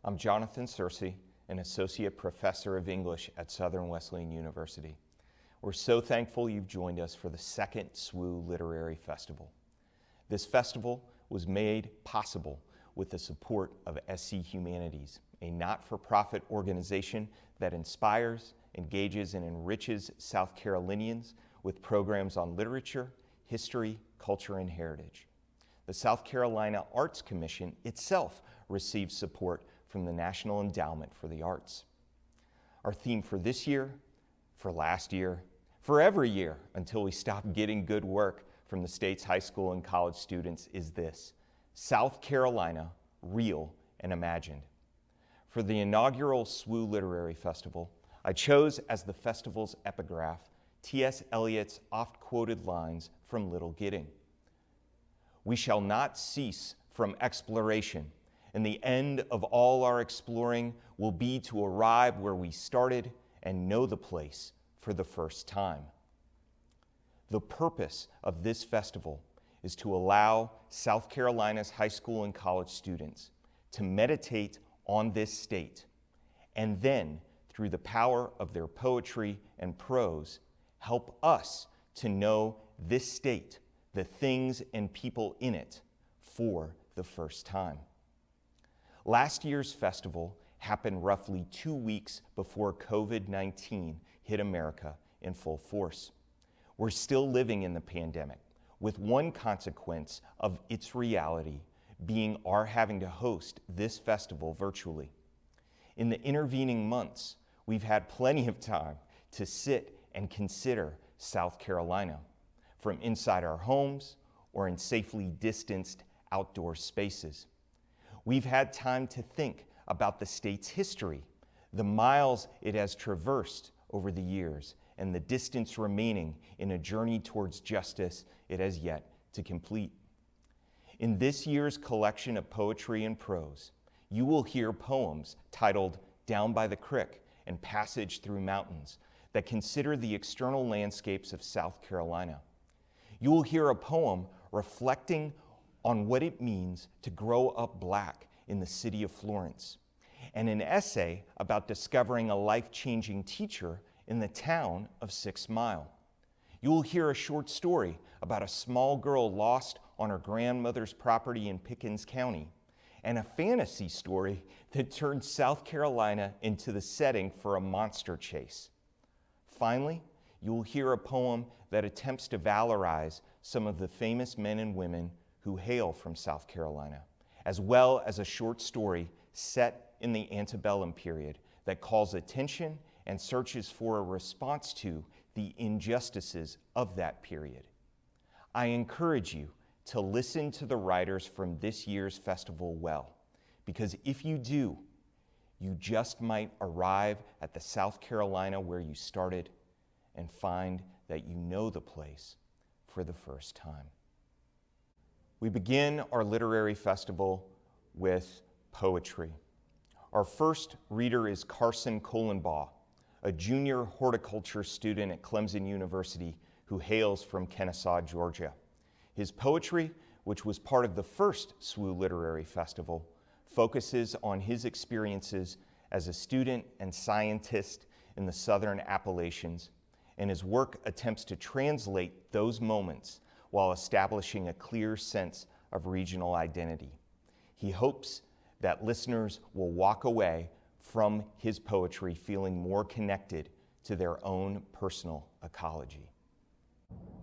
I'm Jonathan Searcy, an Associate Professor of English at Southern Wesleyan University. We're so thankful you've joined us for the second SWU Literary Festival. This festival was made possible with the support of SC Humanities, a not-for-profit organization that inspires, engages, and enriches South Carolinians with programs on literature, history, culture, and heritage. The South Carolina Arts Commission itself receives support from the National Endowment for the Arts. Our theme for this year, for last year, for every year until we stop getting good work from the state's high school and college students is this: South Carolina, real and imagined. For the inaugural SWU Literary Festival, I chose as the festival's epigraph T.S. Eliot's oft-quoted lines from Little Gidding. We shall not cease from exploration, and the end of all our exploring will be to arrive where we started and know the place for the first time. The purpose of this festival is to allow South Carolina's high school and college students to meditate on this state, and then, through the power of their poetry and prose, help us to know this state, the things and people in it, for the first time. Last year's festival happened roughly 2 weeks before COVID-19 hit America in full force. We're still living in the pandemic, with one consequence of its reality being our having to host this festival virtually. In the intervening months, we've had plenty of time to sit and consider South Carolina, from inside our homes or in safely distanced outdoor spaces. We've had time to think about the state's history, the miles it has traversed over the years, and the distance remaining in a journey towards justice it has yet to complete. In this year's collection of poetry and prose, you will hear poems titled Down by the Crick and Passage Through Mountains that consider the external landscapes of South Carolina. You will hear a poem reflecting on what it means to grow up Black in the city of Florence, and an essay about discovering a life-changing teacher in the town of 6 Mile. You will hear a short story about a small girl lost on her grandmother's property in Pickens County, and a fantasy story that turned South Carolina into the setting for a monster chase. Finally, you will hear a poem that attempts to valorize some of the famous men and women who hail from South Carolina, as well as a short story set in the antebellum period that calls attention and searches for a response to the injustices of that period. I encourage you to listen to the writers from this year's festival well, because if you do, you just might arrive at the South Carolina where you started and find that you know the place for the first time. We begin our literary festival with poetry. Our first reader is Carson Cullenbaugh, a junior horticulture student at Clemson University who hails from Kennesaw, Georgia. His poetry, which was part of the first SWU Literary Festival, focuses on his experiences as a student and scientist in the Southern Appalachians, and his work attempts to translate those moments while establishing a clear sense of regional identity. He hopes that listeners will walk away from his poetry feeling more connected to their own personal ecology.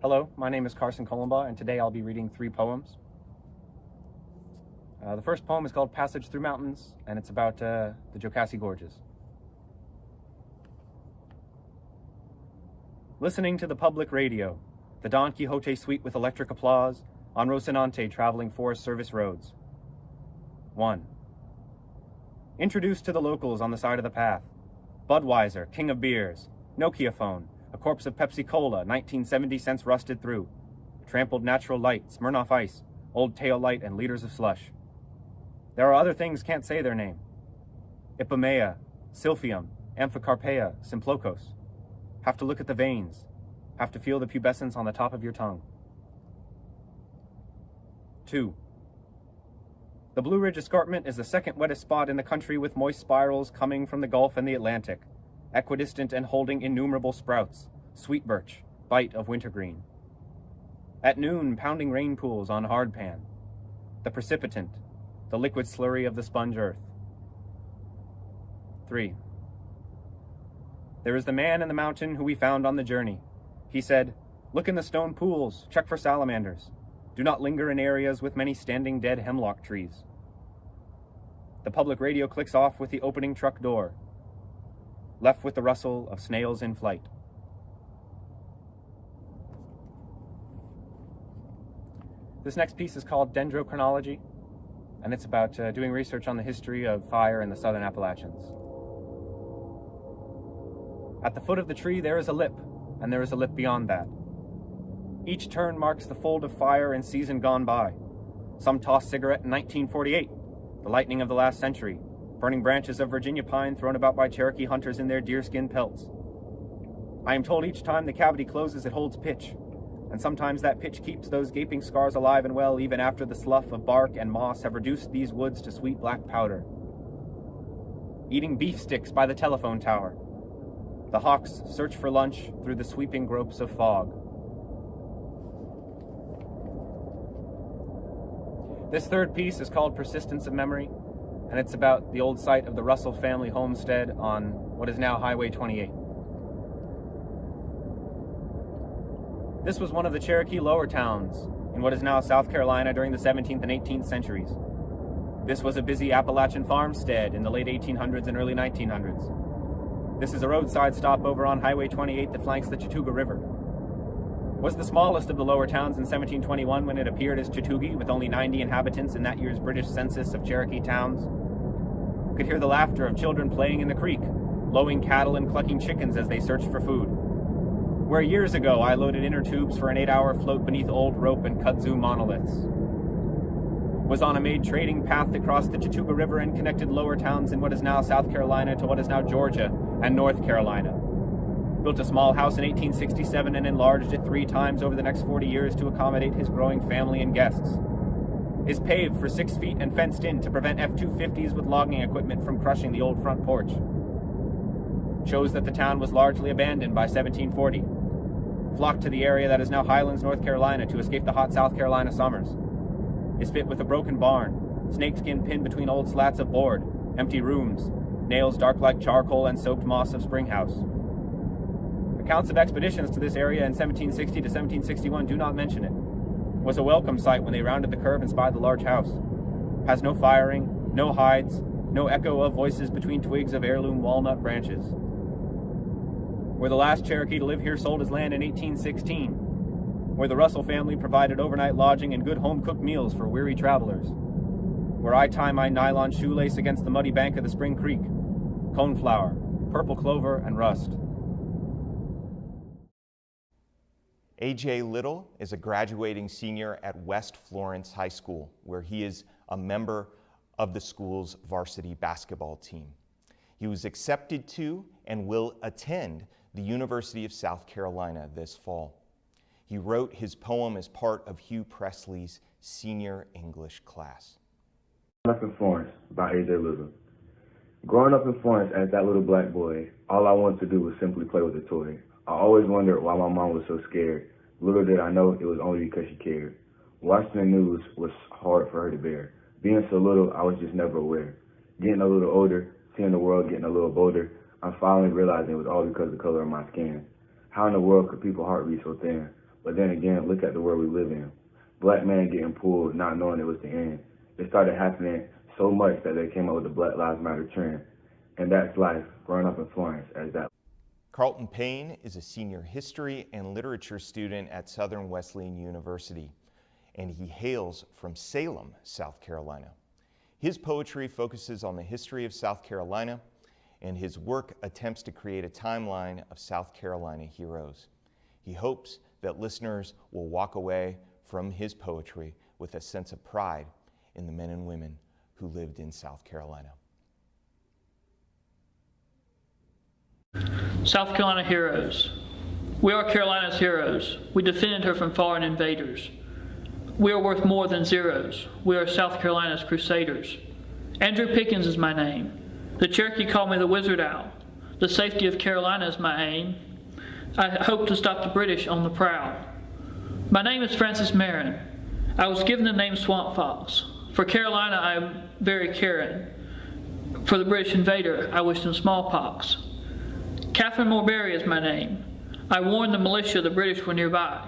Hello, my name is Carson Cullenbaugh, and today I'll be reading 3 poems. The first poem is called Passage Through Mountains, and it's about the Jocassee Gorges. Listening to the public radio, the Don Quixote suite with electric applause, on Rocinante traveling Forest Service roads. 1. Introduced to the locals on the side of the path. Budweiser, king of beers. Nokia phone, a corpse of Pepsi Cola, 1970 cents rusted through. Trampled natural light, Smirnoff Ice, old tail light, and liters of slush. There are other things can't say their name. Ipomea, Silphium, Amphicarpea, Simplocos. Have to look at the veins. Have to feel the pubescence on the top of your tongue. 2. The Blue Ridge Escarpment is the second wettest spot in the country, with moist spirals coming from the Gulf and the Atlantic, equidistant and holding innumerable sprouts, sweet birch, bite of wintergreen. At noon, pounding rain pools on hardpan, the precipitant, the liquid slurry of the sponge earth. 3. There is the man in the mountain who we found on the journey. He said, "Look in the stone pools, check for salamanders. Do not linger in areas with many standing dead hemlock trees." The public radio clicks off with the opening truck door, left with the rustle of snails in flight. This next piece is called Dendrochronology, and it's about doing research on the history of fire in the southern Appalachians. At the foot of the tree there is a lip, and there is a lip beyond that. Each turn marks the fold of fire in season gone by. Some toss cigarette in 1948, the lightning of the last century, burning branches of Virginia pine thrown about by Cherokee hunters in their deerskin pelts. I am told each time the cavity closes it holds pitch, and sometimes that pitch keeps those gaping scars alive and well even after the slough of bark and moss have reduced these woods to sweet black powder. Eating beef sticks by the telephone tower. The hawks search for lunch through the sweeping gropes of fog. This third piece is called Persistence of Memory, and it's about the old site of the Russell family homestead on what is now Highway 28. This was one of the Cherokee lower towns in what is now South Carolina during the 17th and 18th centuries. This was a busy Appalachian farmstead in the late 1800s and early 1900s. This is a roadside stopover on Highway 28 that flanks the Chattooga River. It was the smallest of the lower towns in 1721 when it appeared as Chattooga, with only 90 inhabitants in that year's British census of Cherokee towns. You could hear the laughter of children playing in the creek, lowing cattle and clucking chickens as they searched for food. Where years ago I loaded inner tubes for an 8-hour float beneath old rope and kudzu monoliths. Was on a made trading path that crossed the Chattooga River and connected lower towns in what is now South Carolina to what is now Georgia and North Carolina. Built a small house in 1867 and enlarged it 3 times over the next 40 years to accommodate his growing family and guests. Is paved for 6 feet and fenced in to prevent F-250s with logging equipment from crushing the old front porch. Shows that the town was largely abandoned by 1740. Flocked to the area that is now Highlands, North Carolina to escape the hot South Carolina summers. Is fit with a broken barn, snakeskin pinned between old slats of board, empty rooms, nails dark like charcoal and soaked moss of springhouse. Accounts of expeditions to this area in 1760 to 1761 do not mention it. Was a welcome sight when they rounded the curve and spied the large house. Has no firing, no hides, no echo of voices between twigs of heirloom walnut branches. Where the last Cherokee to live here sold his land in 1816. Where the Russell family provided overnight lodging and good home-cooked meals for weary travelers. Where I tie my nylon shoelace against the muddy bank of the Spring Creek. Coneflower, purple clover, and rust. A.J. Little is a graduating senior at West Florence High School, where he is a member of the school's varsity basketball team. He was accepted to and will attend the University of South Carolina this fall. He wrote his poem as part of Hugh Presley's senior English class. Growing Up in Florence by A.J. Little. Growing up in Florence as that little black boy, all I wanted to do was simply play with a toy. I always wondered why my mom was so scared. Little did I know it was only because she cared. Watching the news was hard for her to bear. Being so little, I was just never aware. Getting a little older, seeing the world getting a little bolder, I'm finally realizing it was all because of the color of my skin. How in the world could people's heart be so thin? But then again, look at the world we live in. Black men getting pulled, not knowing it was the end. It started happening so much that they came up with the Black Lives Matter trend. And that's life, growing up in Florence as that. Carlton Payne is a senior history and literature student at Southern Wesleyan University, and he hails from Salem, South Carolina. His poetry focuses on the history of South Carolina, and his work attempts to create a timeline of South Carolina heroes. He hopes that listeners will walk away from his poetry with a sense of pride in the men and women who lived in South Carolina. South Carolina heroes. We are Carolina's heroes. We defended her from foreign invaders. We are worth more than zeros. We are South Carolina's crusaders. Andrew Pickens is my name. The Cherokee call me the Wizard Owl. The safety of Carolina is my aim. I hope to stop the British on the prowl. My name is Francis Marin. I was given the name Swamp Fox. For Carolina, I am very caring. For the British invader, I wish them smallpox. Catherine Morberry is my name. I warned the militia the British were nearby.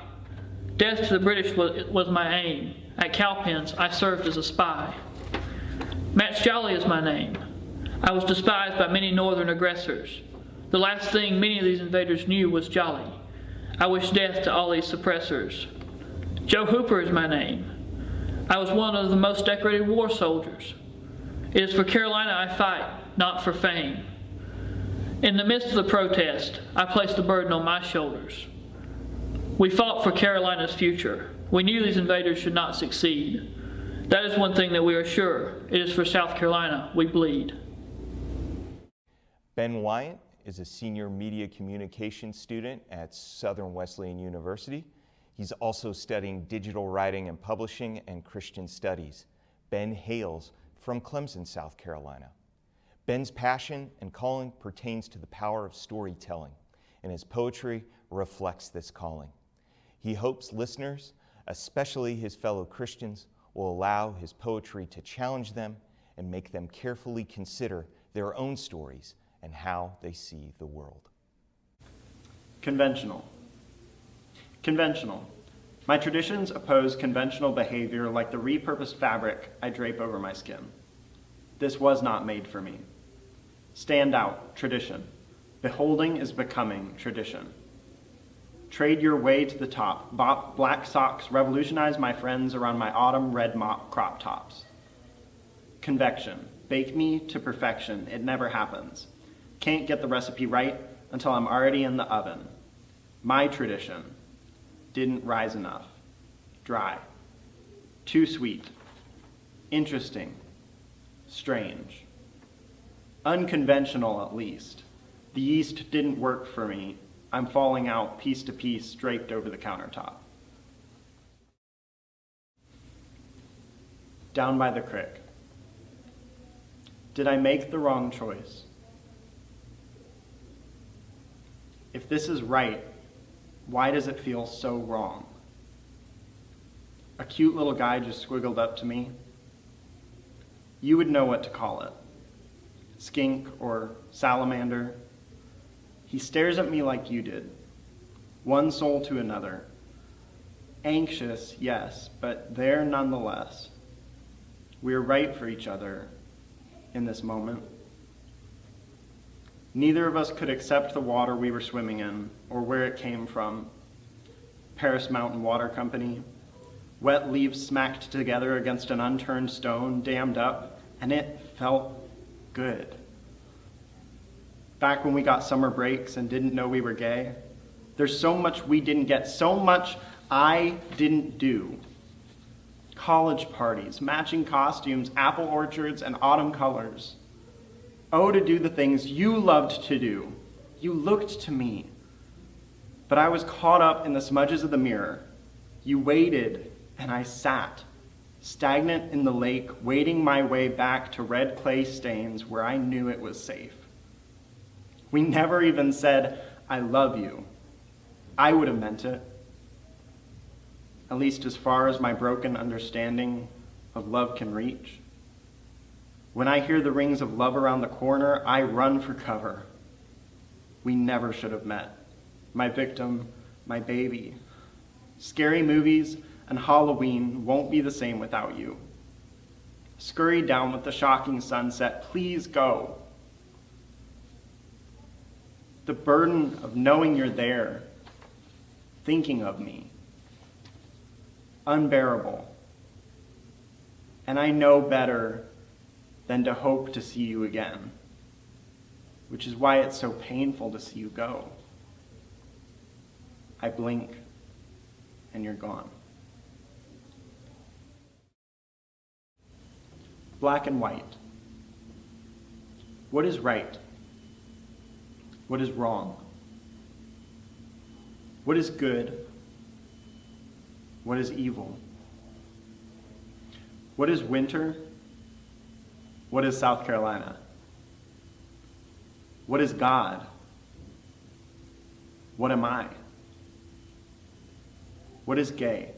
Death to the British was my aim. At Cowpens, I served as a spy. Matt Jolly is my name. I was despised by many northern aggressors. The last thing many of these invaders knew was jolly. I wish death to all these suppressors. Joe Hooper is my name. I was one of the most decorated war soldiers. It is for Carolina I fight, not for fame. In the midst of the protest, I placed the burden on my shoulders. We fought for Carolina's future. We knew these invaders should not succeed. That is one thing that we are sure. It is for South Carolina we bleed. Ben Wyatt is a senior media communications student at Southern Wesleyan University. He's also studying digital writing and publishing and Christian studies. Ben hails from Clemson, South Carolina. Ben's passion and calling pertains to the power of storytelling, and his poetry reflects this calling. He hopes listeners, especially his fellow Christians, will allow his poetry to challenge them and make them carefully consider their own stories and how they see the world. Conventional. Conventional. My traditions oppose conventional behavior like the repurposed fabric I drape over my skin. This was not made for me. Stand out, tradition. Beholding is becoming tradition. Trade your way to the top. Black socks revolutionize my friends around my autumn red mop crop tops. Convection. Bake me to perfection. It never happens. Can't get the recipe right until I'm already in the oven. My tradition. Didn't rise enough. Dry. Too sweet. Interesting. Strange. Unconventional, at least. The yeast didn't work for me. I'm falling out piece to piece, draped over the countertop. Down by the creek. Did I make the wrong choice? If this is right, why does it feel so wrong? A cute little guy just squiggled up to me. You would know what to call it. Skink or salamander. He stares at me like you did. One soul to another. Anxious, yes, but there nonetheless. We are right for each other in this moment. Neither of us could accept the water we were swimming in or where it came from. Paris Mountain Water Company. Wet leaves smacked together against an unturned stone, dammed up, and it felt good. Back when we got summer breaks and didn't know we were gay, there's so much we didn't get, so much I didn't do. College parties, matching costumes, apple orchards, and autumn colors. Oh, to do the things you loved to do. You looked to me. But I was caught up in the smudges of the mirror. You waited, and I sat, stagnant in the lake, wading my way back to red clay stains where I knew it was safe. We never even said, I love you. I would have meant it. At least as far as my broken understanding of love can reach. When I hear the rings of love around the corner, I run for cover. We never should have met. My victim, my baby. Scary movies and Halloween won't be the same without you. Scurry down with the shocking sunset. Please go. The burden of knowing you're there, thinking of me. Unbearable. And I know better than to hope to see you again, which is why it's so painful to see you go. I blink, and you're gone. Black and white. What is right? What is wrong? What is good? What is evil? What is winter? What is South Carolina? What is God? What am I? What is gay?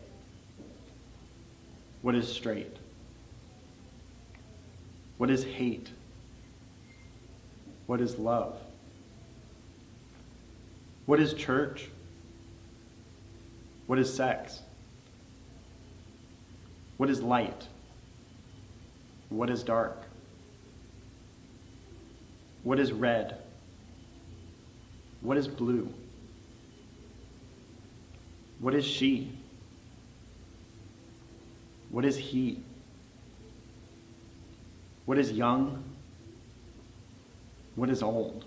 What is straight? What is hate? What is love? What is church? What is sex? What is light? What is dark? What is red? What is blue? What is she? What is he? What is young? What is old?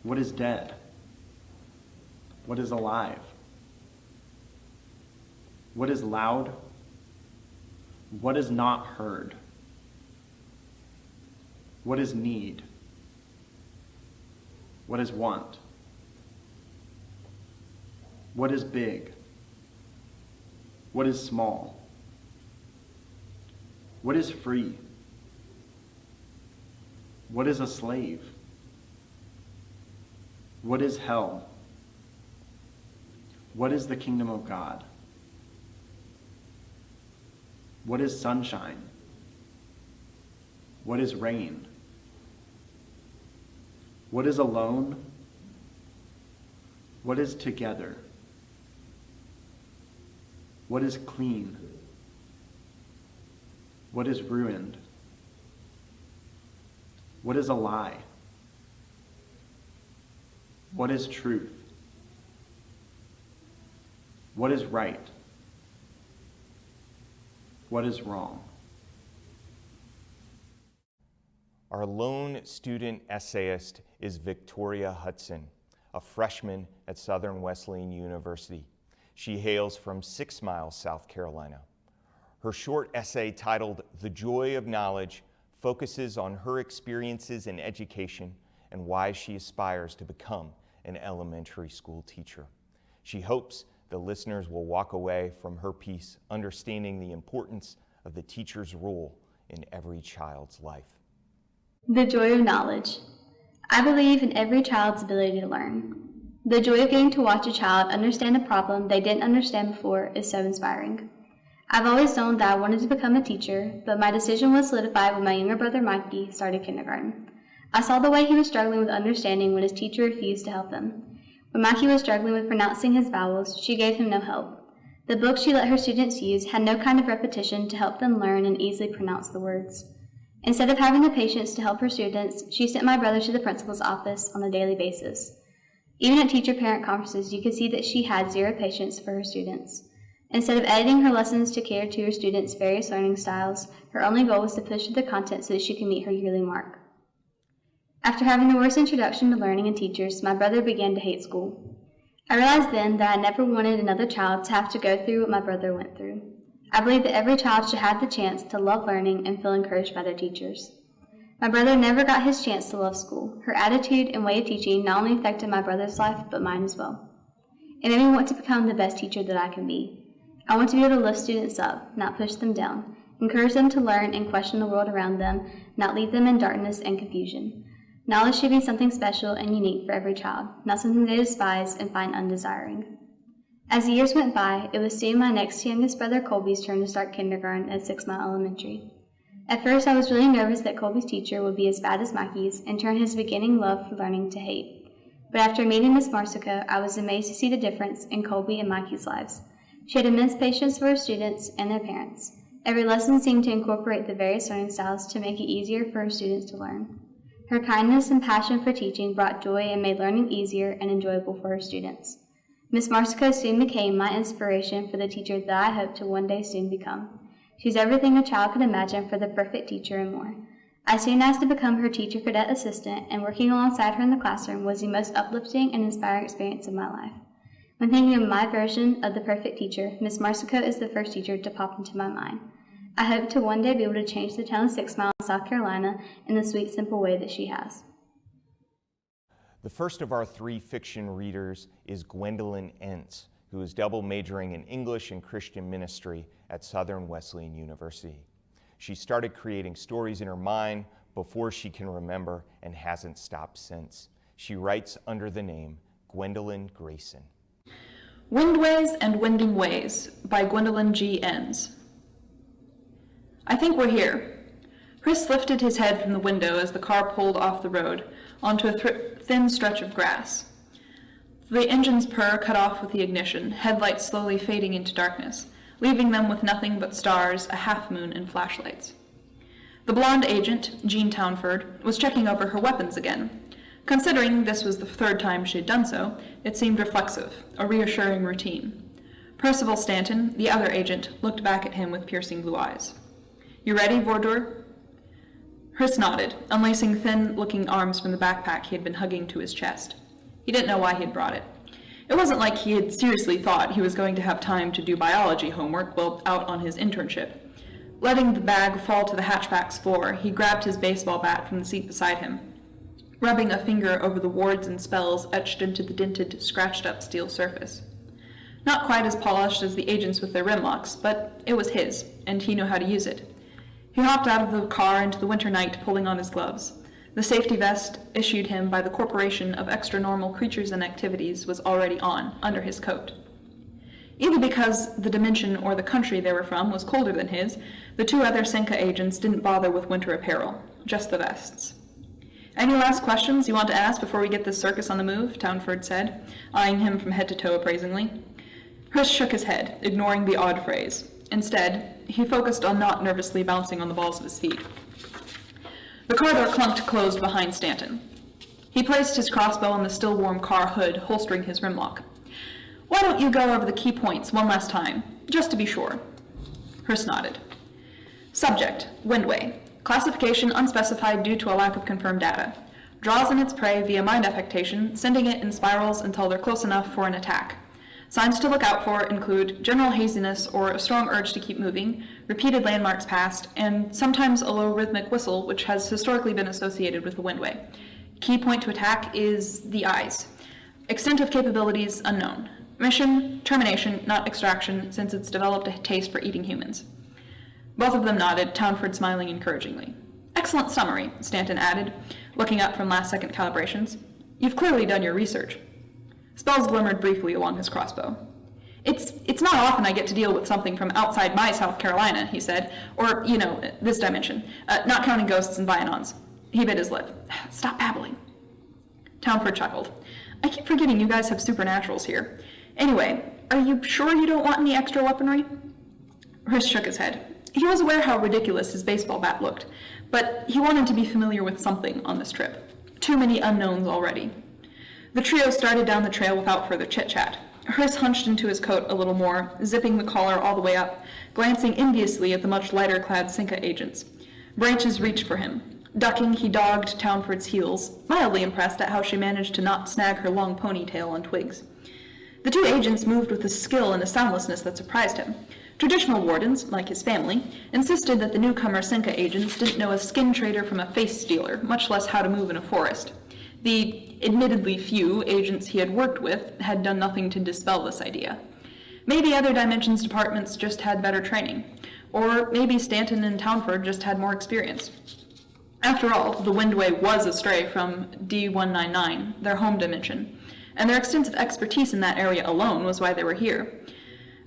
What is dead? What is alive? What is loud? What is not heard? What is need? What is want? What is big? What is small? What is free? What is a slave? What is hell? What is the kingdom of God? What is sunshine? What is rain? What is alone? What is together? What is clean? What is ruined? What is a lie? What is truth? What is right? What is wrong? Our lone student essayist is Victoria Hudson, a freshman at Southern Wesleyan University. She hails from 6 Miles, South Carolina. Her short essay titled "The Joy of Knowledge" focuses on her experiences in education and why she aspires to become an elementary school teacher. She hopes the listeners will walk away from her piece understanding the importance of the teacher's role in every child's life. The joy of knowledge. I believe in every child's ability to learn. The joy of getting to watch a child understand a problem they didn't understand before is so inspiring. I've always known that I wanted to become a teacher, but my decision was solidified when my younger brother Mikey started kindergarten. I saw the way he was struggling with understanding when his teacher refused to help him. When Mikey was struggling with pronouncing his vowels, she gave him no help. The book she let her students use had no kind of repetition to help them learn and easily pronounce the words. Instead of having the patience to help her students, she sent my brother to the principal's office on a daily basis. Even at teacher-parent conferences, you could see that she had zero patience for her students. Instead of editing her lessons to cater to her students' various learning styles, her only goal was to push through the content so that she could meet her yearly mark. After having the worst introduction to learning and teachers, my brother began to hate school. I realized then that I never wanted another child to have to go through what my brother went through. I believe that every child should have the chance to love learning and feel encouraged by their teachers. My brother never got his chance to love school. Her attitude and way of teaching not only affected my brother's life, but mine as well. It made me want to become the best teacher that I can be. I want to be able to lift students up, not push them down, encourage them to learn and question the world around them, not leave them in darkness and confusion. Knowledge should be something special and unique for every child, not something they despise and find undesiring. As the years went by, it was soon my next youngest brother Colby's turn to start kindergarten at 6 Mile Elementary. At first, I was really nervous that Colby's teacher would be as bad as Mikey's and turn his beginning love for learning to hate. But after meeting Miss Marsico, I was amazed to see the difference in Colby and Mikey's lives. She had immense patience for her students and their parents. Every lesson seemed to incorporate the various learning styles to make it easier for her students to learn. Her kindness and passion for teaching brought joy and made learning easier and enjoyable for her students. Miss Marsico soon became my inspiration for the teacher that I hope to one day soon become. She's everything a child could imagine for the perfect teacher and more. I soon asked to become her teacher cadet assistant, and working alongside her in the classroom was the most uplifting and inspiring experience of my life. When thinking of my version of the perfect teacher, Miss Marsico is the first teacher to pop into my mind. I hope to one day be able to change the town of 6 Mile, South Carolina in the sweet, simple way that she has. The first of our 3 fiction readers is Gwendolyn Entz, who is double majoring in English and Christian ministry at Southern Wesleyan University. She started creating stories in her mind before she can remember and hasn't stopped since. She writes under the name Gwendolyn Grayson. Windways and Winding Ways by Gwendolyn G. Entz. I think we're here. Chris lifted his head from the window as the car pulled off the road onto a thin stretch of grass. The engine's purr cut off with the ignition, headlights slowly fading into darkness, leaving them with nothing but stars, a half-moon, and flashlights. The blonde agent, Jean Townford, was checking over her weapons again. Considering this was the third time she had done so, it seemed reflexive, a reassuring routine. Percival Stanton, the other agent, looked back at him with piercing blue eyes. You ready, Vordur? Chris nodded, unlacing thin-looking arms from the backpack he had been hugging to his chest. He didn't know why he had brought it. It wasn't like he had seriously thought he was going to have time to do biology homework while out on his internship. Letting the bag fall to the hatchback's floor, he grabbed his baseball bat from the seat beside him, rubbing a finger over the wards and spells etched into the dented, scratched-up steel surface. Not quite as polished as the agents with their rim locks, but it was his, and he knew how to use it. He hopped out of the car into the winter night, pulling on his gloves. The safety vest issued him by the Corporation of Extra-Normal Creatures and Activities was already on, under his coat. Either because the dimension or the country they were from was colder than his, the two other Senka agents didn't bother with winter apparel, just the vests. Any last questions you want to ask before we get this circus on the move? Townford said, eyeing him from head to toe appraisingly. Chris shook his head, ignoring the odd phrase. Instead, he focused on not nervously bouncing on the balls of his feet. The car door clunked closed behind Stanton. He placed his crossbow on the still-warm car hood, holstering his rimlock. Why don't you go over the key points one last time, just to be sure? Chris nodded. Subject, Windway. Classification unspecified due to a lack of confirmed data. Draws in its prey via mind affectation, sending it in spirals until they're close enough for an attack. Signs to look out for include general haziness or a strong urge to keep moving, repeated landmarks passed, and sometimes a low rhythmic whistle, which has historically been associated with the Windway. Key point to attack is the eyes. Extent of capabilities unknown. Mission, termination, not extraction, since it's developed a taste for eating humans. Both of them nodded, Townford smiling encouragingly. Excellent summary, Stanton added, looking up from last-second calibrations. You've clearly done your research. Spells glimmered briefly along his crossbow. It's not often I get to deal with something from outside my South Carolina, he said, or, this dimension, not counting ghosts and Vianons. He bit his lip. Stop babbling. Townford chuckled. I keep forgetting you guys have supernaturals here. Anyway, are you sure you don't want any extra weaponry? Chris shook his head. He was aware how ridiculous his baseball bat looked, but he wanted to be familiar with something on this trip. Too many unknowns already. The trio started down the trail without further chit-chat. Chris hunched into his coat a little more, zipping the collar all the way up, glancing enviously at the much lighter-clad Senka agents. Branches reached for him. Ducking, he dogged Townford's heels, mildly impressed at how she managed to not snag her long ponytail on twigs. The two agents moved with a skill and a soundlessness that surprised him. Traditional wardens, like his family, insisted that the newcomer Senka agents didn't know a skin trader from a face stealer, much less how to move in a forest. The admittedly few agents he had worked with had done nothing to dispel this idea. Maybe other dimensions departments just had better training, or maybe Stanton and Townford just had more experience. After all, the Windway was a stray from D199, their home dimension, and their extensive expertise in that area alone was why they were here.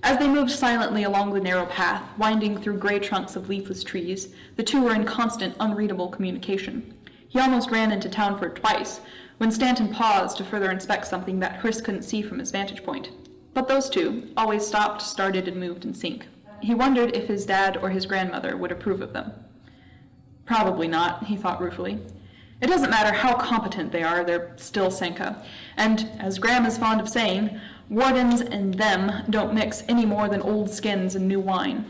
As they moved silently along the narrow path, winding through gray trunks of leafless trees, the two were in constant, unreadable communication. He almost ran into Townford twice, when Stanton paused to further inspect something that Chris couldn't see from his vantage point. But those two always stopped, started, and moved in sync. He wondered if his dad or his grandmother would approve of them. Probably not, he thought ruefully. It doesn't matter how competent they are, they're still Senka. And, as Graham is fond of saying, wardens and them don't mix any more than old skins and new wine.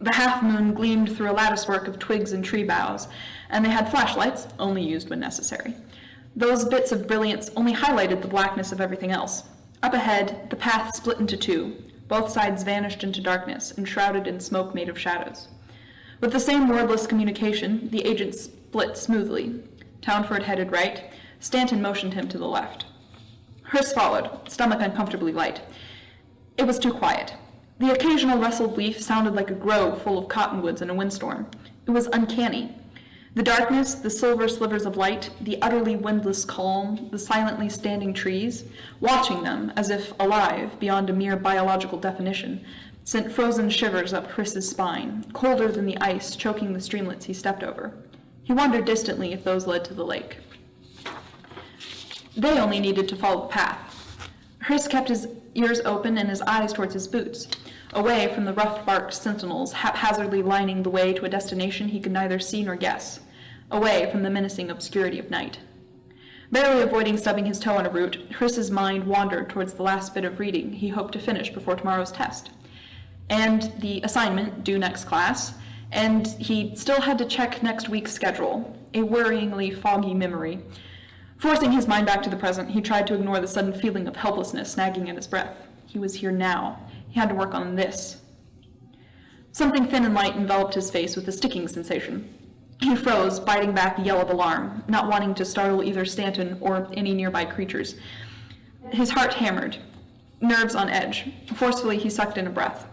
The half-moon gleamed through a latticework of twigs and tree boughs, and they had flashlights, only used when necessary. Those bits of brilliance only highlighted the blackness of everything else. Up ahead, the path split into two. Both sides vanished into darkness, enshrouded in smoke made of shadows. With the same wordless communication, the agents split smoothly. Townford headed right. Stanton motioned him to the left. Chris followed, stomach uncomfortably light. It was too quiet. The occasional rustled leaf sounded like a grove full of cottonwoods in a windstorm. It was uncanny. The darkness, the silver slivers of light, the utterly windless calm, the silently standing trees, watching them as if alive beyond a mere biological definition, sent frozen shivers up Chris's spine, colder than the ice choking the streamlets he stepped over. He wondered distantly if those led to the lake. They only needed to follow the path. Chris kept his ears open and his eyes towards his boots, away from the rough-barked sentinels haphazardly lining the way to a destination he could neither see nor guess, away from the menacing obscurity of night. Barely avoiding stubbing his toe on a root, Chris's mind wandered towards the last bit of reading he hoped to finish before tomorrow's test, and the assignment due next class, and he still had to check next week's schedule, a worryingly foggy memory. Forcing his mind back to the present, he tried to ignore the sudden feeling of helplessness snagging at his breath. He was here now. He had to work on this. Something thin and light enveloped his face with a sticking sensation. He froze, biting back a yell of alarm, not wanting to startle either Stanton or any nearby creatures. His heart hammered, nerves on edge. Forcefully, he sucked in a breath.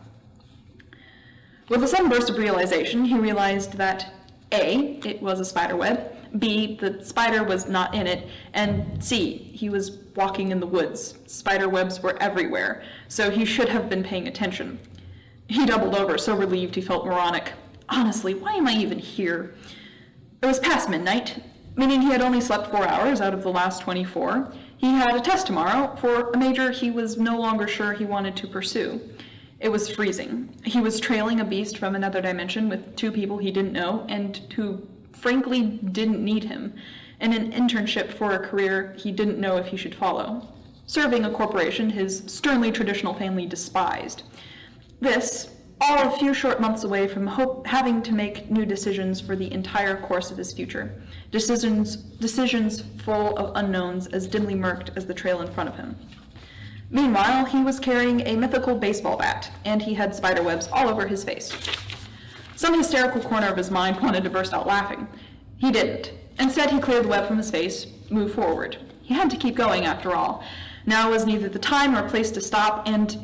With a sudden burst of realization, he realized that A, it was a spider web, B, the spider was not in it, and C, he was walking in the woods. Spider webs were everywhere, so he should have been paying attention. He doubled over, so relieved he felt moronic. Honestly, why am I even here? It was past midnight, meaning he had only slept 4 hours out of the last 24. He had a test tomorrow for a major he was no longer sure he wanted to pursue. It was freezing. He was trailing a beast from another dimension with 2 people he didn't know and who frankly didn't need him, in an internship for a career he didn't know if he should follow, serving a corporation his sternly traditional family despised. This, all a few short months away from having to make new decisions for the entire course of his future, decisions full of unknowns as dimly murked as the trail in front of him. Meanwhile, he was carrying a mythical baseball bat, and he had spiderwebs all over his face. Some hysterical corner of his mind wanted to burst out laughing. He didn't. Instead, he cleared the web from his face, moved forward. He had to keep going, after all. Now was neither the time nor place to stop, and...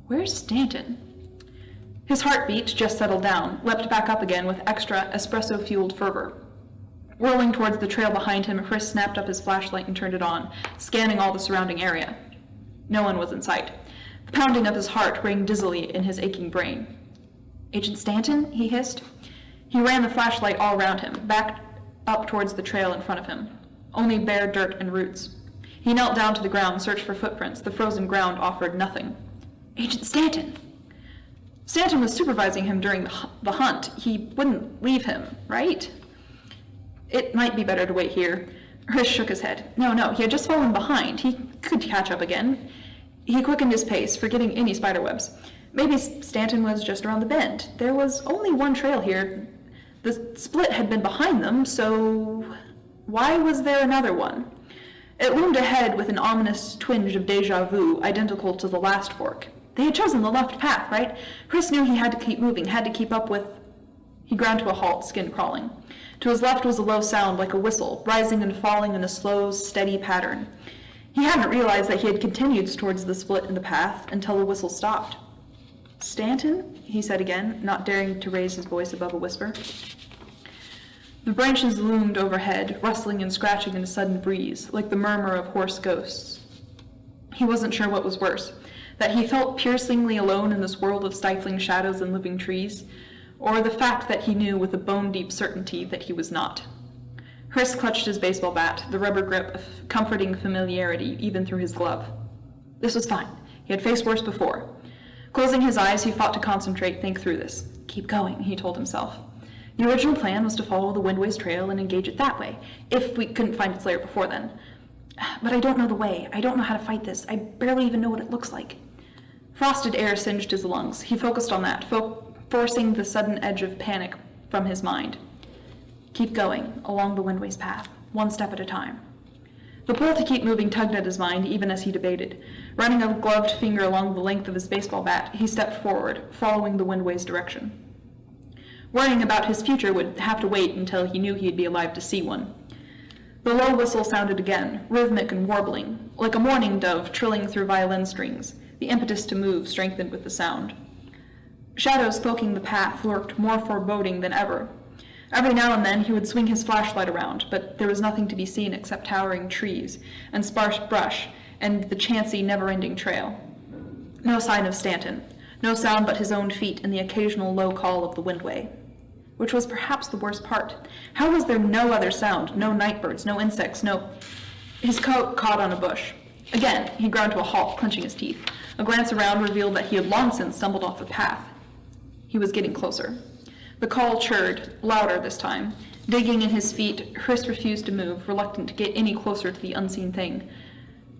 Where's Stanton? His heartbeat just settled down, leapt back up again with extra espresso-fueled fervor. Whirling towards the trail behind him, Chris snapped up his flashlight and turned it on, scanning all the surrounding area. No one was in sight. The pounding of his heart rang dizzily in his aching brain. "Agent Stanton?" he hissed. He ran the flashlight all around him, back up towards the trail in front of him. Only bare dirt and roots. He knelt down to the ground, searched for footprints. The frozen ground offered nothing. "Agent Stanton!" Stanton was supervising him during the hunt. He wouldn't leave him, right? It might be better to wait here. Chris shook his head. No, he had just fallen behind. He could catch up again. He quickened his pace, forgetting any spiderwebs. Maybe Stanton was just around the bend. There was only one trail here. The split had been behind them, so why was there another one? It loomed ahead with an ominous twinge of deja vu, identical to the last fork. They had chosen the left path, right? Chris knew he had to keep moving, had to keep up with... He ground to a halt, skin crawling. To his left was a low sound like a whistle, rising and falling in a slow, steady pattern. He hadn't realized that he had continued towards the split in the path until the whistle stopped. "Stanton?" he said again, not daring to raise his voice above a whisper. The branches loomed overhead, rustling and scratching in a sudden breeze, like the murmur of hoarse ghosts. He wasn't sure what was worse, that he felt piercingly alone in this world of stifling shadows and living trees, or the fact that he knew with a bone-deep certainty that he was not. Chris clutched his baseball bat, the rubber grip of comforting familiarity even through his glove. This was fine. He had faced worse before. Closing his eyes, he fought to concentrate, think through this. Keep going, he told himself. The original plan was to follow the Windway's trail and engage it that way, if we couldn't find its lair before then. But I don't know the way. I don't know how to fight this. I barely even know what it looks like. Frosted air singed his lungs. He focused on that, forcing the sudden edge of panic from his mind. Keep going, along the Windway's path, one step at a time. The pull to keep moving tugged at his mind, even as he debated. Running a gloved finger along the length of his baseball bat, he stepped forward, following the Windway's direction. Worrying about his future would have to wait until he knew he'd be alive to see one. The low whistle sounded again, rhythmic and warbling, like a mourning dove trilling through violin strings. The impetus to move strengthened with the sound. Shadows cloaking the path lurked more foreboding than ever. Every now and then he would swing his flashlight around, but there was nothing to be seen except towering trees and sparse brush and the chancy, never-ending trail. No sign of Stanton, no sound but his own feet and the occasional low call of the windway. Which was perhaps the worst part. How was there no other sound, no nightbirds, no insects, no... His coat caught on a bush. Again, he ground to a halt, clenching his teeth. A glance around revealed that he had long since stumbled off the path. He was getting closer. The call chirred, louder this time. Digging in his feet, Chris refused to move, reluctant to get any closer to the unseen thing.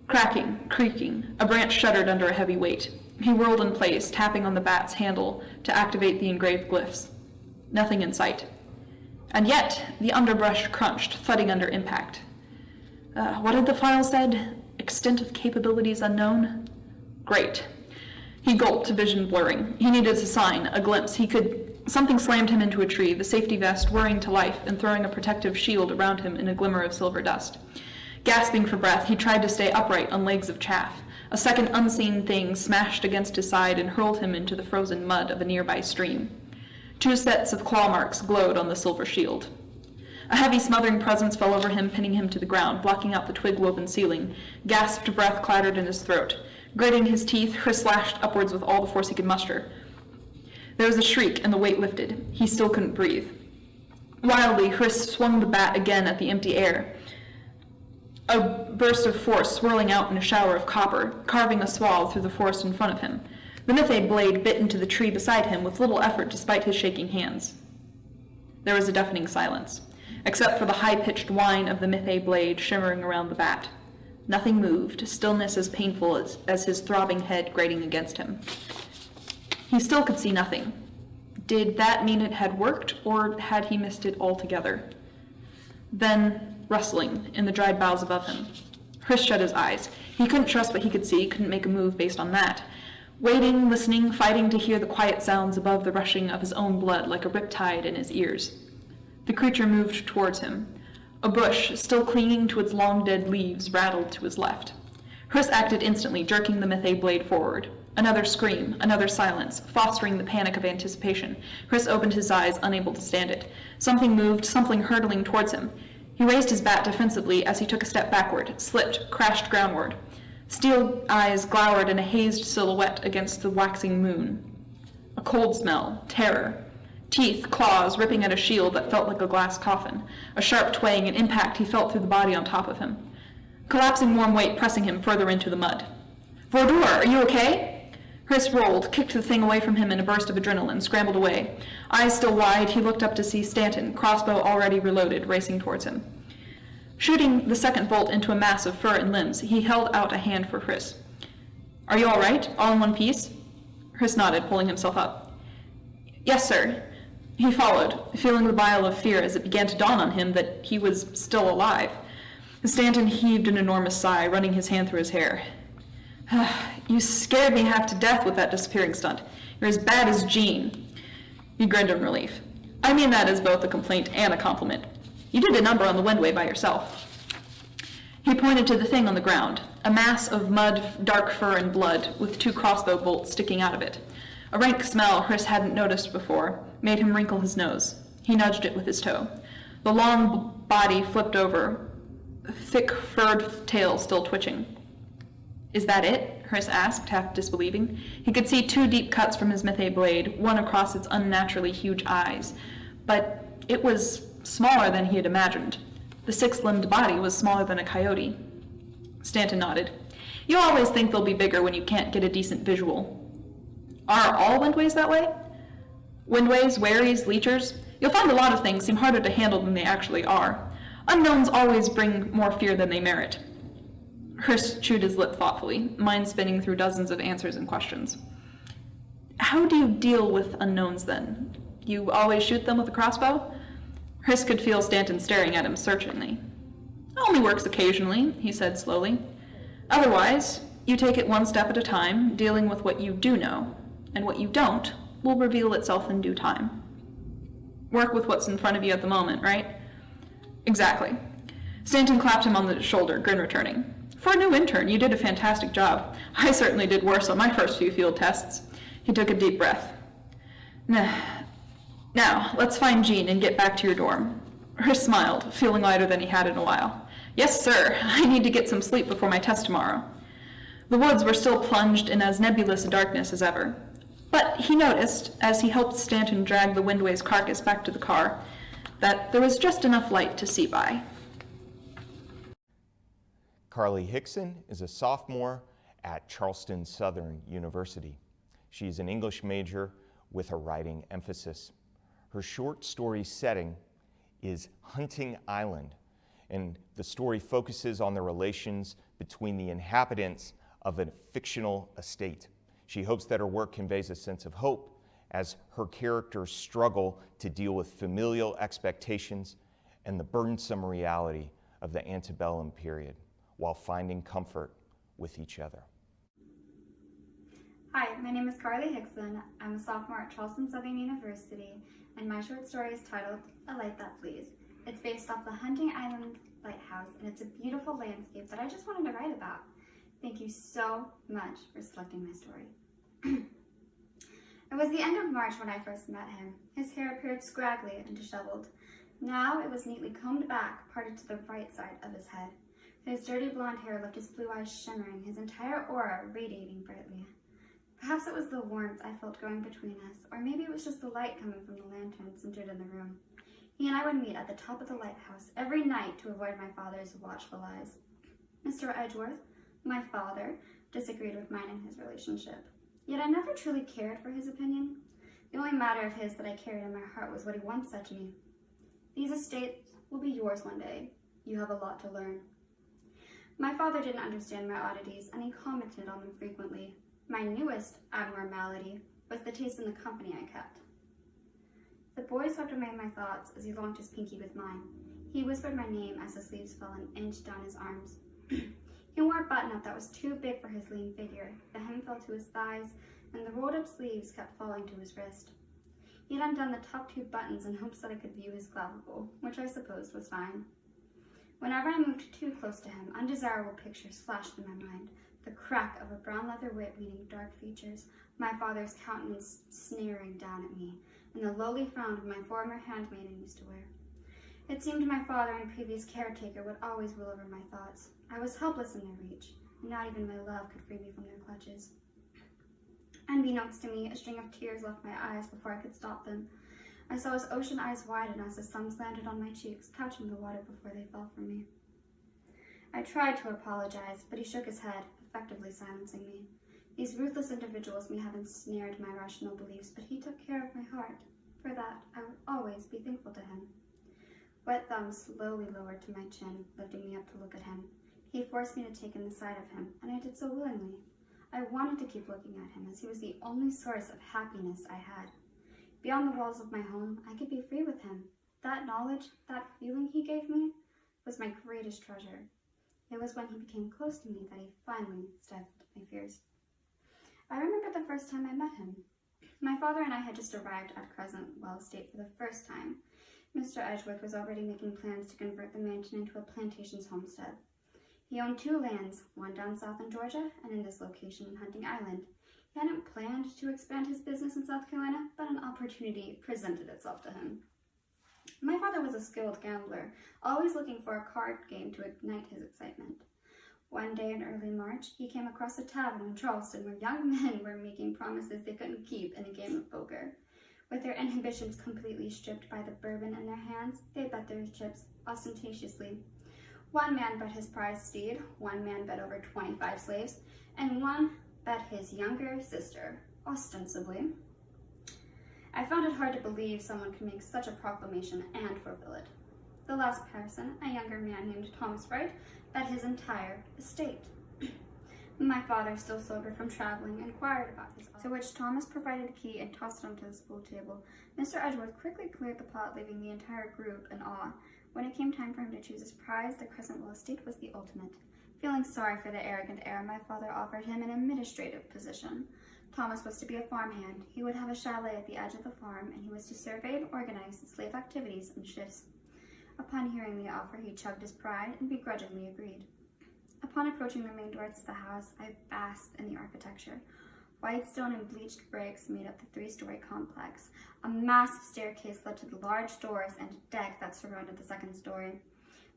Cracking, creaking, a branch shuddered under a heavy weight. He whirled in place, tapping on the bat's handle to activate the engraved glyphs. Nothing in sight. And yet, the underbrush crunched, thudding under impact. What had the file said? Extent of capabilities unknown? Great. He gulped, vision blurring. He needed a sign, a glimpse. Something slammed him into a tree, the safety vest whirring to life and throwing a protective shield around him in a glimmer of silver dust. Gasping for breath, he tried to stay upright on legs of chaff. A second unseen thing smashed against his side and hurled him into the frozen mud of a nearby stream. 2 sets of claw marks glowed on the silver shield. A heavy, smothering presence fell over him, pinning him to the ground, blocking out the twig-woven ceiling. Gasped breath clattered in his throat. Gritting his teeth, Chris slashed upwards with all the force he could muster. There was a shriek, and the weight lifted. He still couldn't breathe. Wildly, Chris swung the bat again at the empty air. A burst of force swirling out in a shower of copper, carving a swath through the forest in front of him. The mythe blade bit into the tree beside him with little effort despite his shaking hands. There was a deafening silence, except for the high-pitched whine of the mythe blade shimmering around the bat. Nothing moved, stillness as painful as his throbbing head grating against him. He still could see nothing. Did that mean it had worked, or had he missed it altogether? Then, rustling in the dried boughs above him. Chris shut his eyes. He couldn't trust what he could see, couldn't make a move based on that. Waiting, listening, fighting to hear the quiet sounds above the rushing of his own blood like a riptide in his ears. The creature moved towards him. A bush, still clinging to its long dead leaves, rattled to his left. Chris acted instantly, jerking the mythe blade forward. Another scream, another silence, fostering the panic of anticipation. Chris opened his eyes, unable to stand it. Something moved, something hurtling towards him. He raised his bat defensively as he took a step backward, slipped, crashed groundward. Steel eyes glowered in a hazed silhouette against the waxing moon. A cold smell, terror. Teeth, claws, ripping at a shield that felt like a glass coffin. A sharp twang and impact he felt through the body on top of him. Collapsing warm weight pressing him further into the mud. Vordor, are you okay? Chris rolled, kicked the thing away from him in a burst of adrenaline, scrambled away. Eyes still wide, he looked up to see Stanton, crossbow already reloaded, racing towards him. Shooting the second bolt into a mass of fur and limbs, he held out a hand for Chris. Are you all right? All in one piece? Chris nodded, pulling himself up. Yes, sir. He followed, feeling the bile of fear as it began to dawn on him that he was still alive. Stanton heaved an enormous sigh, running his hand through his hair. You scared me half to death with that disappearing stunt. You're as bad as Jean. He grinned in relief. I mean that as both a complaint and a compliment. You did a number on the windway by yourself. He pointed to the thing on the ground, a mass of mud, dark fur, and blood, with 2 crossbow bolts sticking out of it. A rank smell Chris hadn't noticed before made him wrinkle his nose. He nudged it with his toe. The long body flipped over, thick furred tail still twitching. Is that it? Chris asked, half disbelieving. He could see 2 deep cuts from his mythe blade, one across its unnaturally huge eyes. But it was smaller than he had imagined. The 6-limbed body was smaller than a coyote. Stanton nodded. You always think they'll be bigger when you can't get a decent visual. Are all windways that way? Windways, wherries, leechers? You'll find a lot of things seem harder to handle than they actually are. Unknowns always bring more fear than they merit. Chris chewed his lip thoughtfully, mind spinning through dozens of answers and questions. How do you deal with unknowns, then? You always shoot them with a crossbow? Chris could feel Stanton staring at him searchingly. Only works occasionally, he said slowly. Otherwise, you take it one step at a time, dealing with what you do know, and what you don't will reveal itself in due time. Work with what's in front of you at the moment, right? Exactly. Stanton clapped him on the shoulder, grin returning. For a new intern, you did a fantastic job. I certainly did worse on my first few field tests. He took a deep breath. Now, let's find Jean and get back to your dorm. Chris smiled, feeling lighter than he had in a while. Yes, sir. I need to get some sleep before my test tomorrow. The woods were still plunged in as nebulous a darkness as ever. But he noticed, as he helped Stanton drag the Windway's carcass back to the car, that there was just enough light to see by. Carly Hickson is a sophomore at Charleston Southern University. She's an English major with a writing emphasis. Her short story setting is Hunting Island, and the story focuses on the relations between the inhabitants of a fictional estate. She hopes that her work conveys a sense of hope as her characters struggle to deal with familial expectations and the burdensome reality of the antebellum period, while finding comfort with each other. Hi, my name is Carly Hickson. I'm a sophomore at Charleston Southern University, and my short story is titled A Light That Flees. It's based off the Hunting Island Lighthouse, and it's a beautiful landscape that I just wanted to write about. Thank you so much for selecting my story. It was the end of March when I first met him. His hair appeared scraggly and disheveled. Now it was neatly combed back, parted to the right side of his head. His dirty blonde hair left his blue eyes shimmering, his entire aura radiating brightly. Perhaps it was the warmth I felt growing between us, or maybe it was just the light coming from the lantern centered in the room. He and I would meet at the top of the lighthouse every night to avoid my father's watchful eyes. Mr. Edgeworth, my father, disagreed with mine in his relationship. Yet I never truly cared for his opinion. The only matter of his that I carried in my heart was what he once said to me. These estates will be yours one day. You have a lot to learn. My father didn't understand my oddities, and he commented on them frequently. My newest abnormality was the taste in the company I kept. The boy swept away my thoughts as he locked his pinky with mine. He whispered my name as the sleeves fell an inch down his arms. He wore a button-up that was too big for his lean figure. The hem fell to his thighs, and the rolled-up sleeves kept falling to his wrist. He had undone the top two buttons in hopes that I could view his clavicle, which I supposed was fine. Whenever I moved too close to him, undesirable pictures flashed through my mind. The crack of a brown leather whip meeting dark features, my father's countenance sneering down at me, and the lowly frown my former handmaiden used to wear. It seemed my father and previous caretaker would always rule over my thoughts. I was helpless in their reach, and not even my love could free me from their clutches. Unbeknownst to me, a string of tears left my eyes before I could stop them. I saw his ocean eyes widen as the sun slanted on my cheeks, catching the water before they fell from me. I tried to apologize, but he shook his head, effectively silencing me. These ruthless individuals may have ensnared my rational beliefs, but he took care of my heart. For that, I would always be thankful to him. Wet thumbs slowly lowered to my chin, lifting me up to look at him. He forced me to take in the sight of him, and I did so willingly. I wanted to keep looking at him, as he was the only source of happiness I had. Beyond the walls of my home, I could be free with him. That knowledge, that feeling he gave me, was my greatest treasure. It was when he became close to me that he finally stifled my fears. I remember the first time I met him. My father and I had just arrived at Crescent Well Estate for the first time. Mr. Edgeworth was already making plans to convert the mansion into a plantation's homestead. He owned two lands, one down south in Georgia and in this location in Hunting Island. He hadn't planned to expand his business in South Carolina, but an opportunity presented itself to him. My father was a skilled gambler, always looking for a card game to ignite his excitement. One day in early March, he came across a tavern in Charleston where young men were making promises they couldn't keep in a game of poker. With their inhibitions completely stripped by the bourbon in their hands, they bet their chips ostentatiously. One man bet his prized steed, one man bet over 25 slaves, and one bet his younger sister, ostensibly. I found it hard to believe someone could make such a proclamation and fulfill it. The last person, a younger man named Thomas Wright, bet his entire estate. My father, still sober from traveling, inquired about his offer, to which Thomas provided the key and tossed it onto the school table. Mr. Edgeworth quickly cleared the pot, leaving the entire group in awe. When it came time for him to choose his prize, the Crescent Well Estate was the ultimate. Feeling sorry for the arrogant heir, my father offered him an administrative position. Thomas was to be a farmhand. He would have a chalet at the edge of the farm, and he was to survey and organize slave activities and shifts. Upon hearing the offer, he chugged his pride and begrudgingly agreed. Upon approaching the main doors to the house, I basked in the architecture. White stone and bleached bricks made up the three-story complex. A massive staircase led to the large doors and deck that surrounded the second story.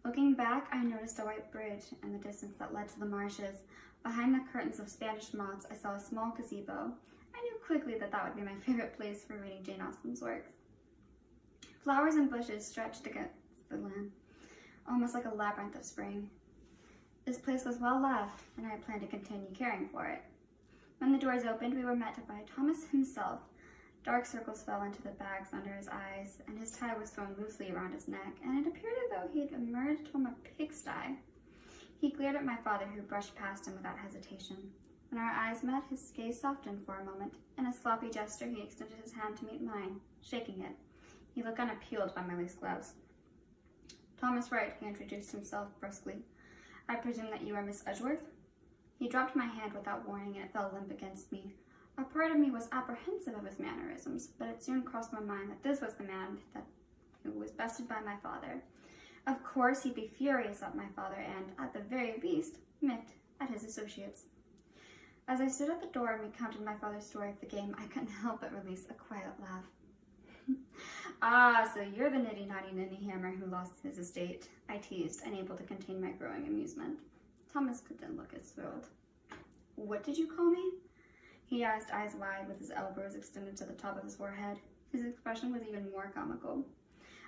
Looking back, I noticed a white bridge in the distance that led to the marshes. Behind the curtains of Spanish moss, I saw a small gazebo. I knew quickly that that would be my favorite place for reading Jane Austen's works. Flowers and bushes stretched against the land, almost like a labyrinth of spring. This place was well loved, and I planned to continue caring for it. When the doors opened, we were met by Thomas himself. Dark circles fell into the bags under his eyes, and his tie was thrown loosely around his neck, and it appeared as though he had emerged from a pigsty. He glared at my father, who brushed past him without hesitation. When our eyes met, his gaze softened for a moment. In a sloppy gesture, he extended his hand to meet mine, shaking it. He looked unappealed by my lace gloves. Thomas Wright, he introduced himself brusquely. I presume that you are Miss Edgeworth? He dropped my hand without warning, and it fell limp against me. A part of me was apprehensive of his mannerisms, but it soon crossed my mind that this was the man who was bested by my father. Of course, he'd be furious at my father and, at the very least, miffed at his associates. As I stood at the door and recounted my father's story of the game, I couldn't help but release a quiet laugh. Ah, so you're the nitty-naughty ninny-hammer who lost his estate, I teased, unable to contain my growing amusement. Thomas couldn't look as thrilled. What did you call me? He asked, eyes wide, with his elbows extended to the top of his forehead. His expression was even more comical.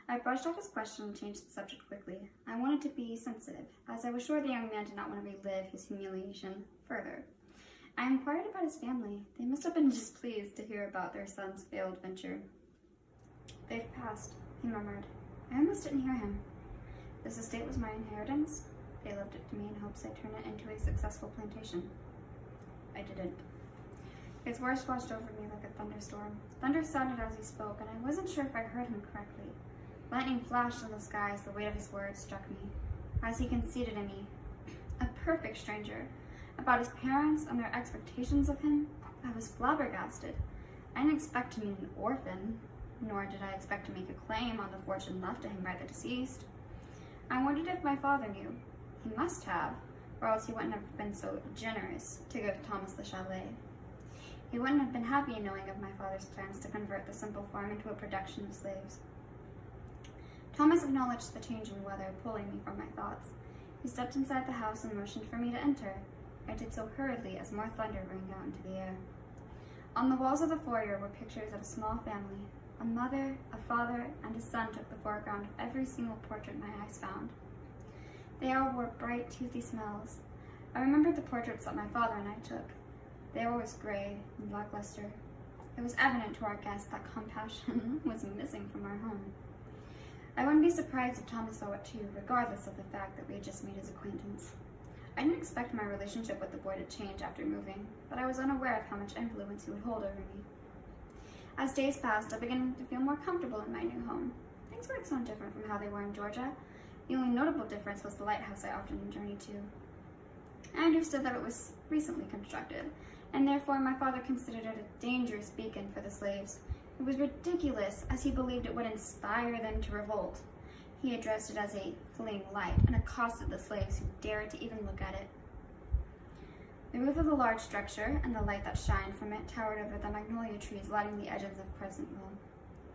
I brushed off his question and changed the subject quickly. I wanted to be sensitive, as I was sure the young man did not want to relive his humiliation further. I inquired about his family. They must have been displeased to hear about their son's failed venture. They've passed, he murmured. I almost didn't hear him. This estate was my inheritance. They left it to me in hopes I'd turn it into a successful plantation. I didn't. His words washed over me like a thunderstorm. Thunder sounded as he spoke, and I wasn't sure if I heard him correctly. Lightning flashed in the sky as the weight of his words struck me. As he conceded in me, a perfect stranger, about his parents and their expectations of him, I was flabbergasted. I didn't expect to meet an orphan, nor did I expect to make a claim on the fortune left to him by the deceased. I wondered if my father knew. He must have, or else he wouldn't have been so generous to give Thomas the chalet. He wouldn't have been happy in knowing of my father's plans to convert the simple farm into a production of slaves. Thomas acknowledged the change in weather, pulling me from my thoughts. He stepped inside the house and motioned for me to enter. I did so hurriedly as more thunder rang out into the air. On the walls of the foyer were pictures of a small family. A mother, a father, and a son took the foreground of every single portrait my eyes found. They all wore bright, toothy smiles. I remembered the portraits that my father and I took. They were always gray and lackluster. It was evident to our guests that compassion was missing from our home. I wouldn't be surprised if Thomas saw it too, regardless of the fact that we had just made his acquaintance. I didn't expect my relationship with the boy to change after moving, but I was unaware of how much influence he would hold over me. As days passed, I began to feel more comfortable in my new home. Things weren't so different from how they were in Georgia. The only notable difference was the lighthouse I often journeyed to. I understood that it was recently constructed, and therefore my father considered it a dangerous beacon for the slaves. It was ridiculous, as he believed it would inspire them to revolt. He addressed it as a fleeing light and accosted the slaves who dared to even look at it. The roof of the large structure and the light that shined from it towered over the magnolia trees lighting the edges of Pleasantville.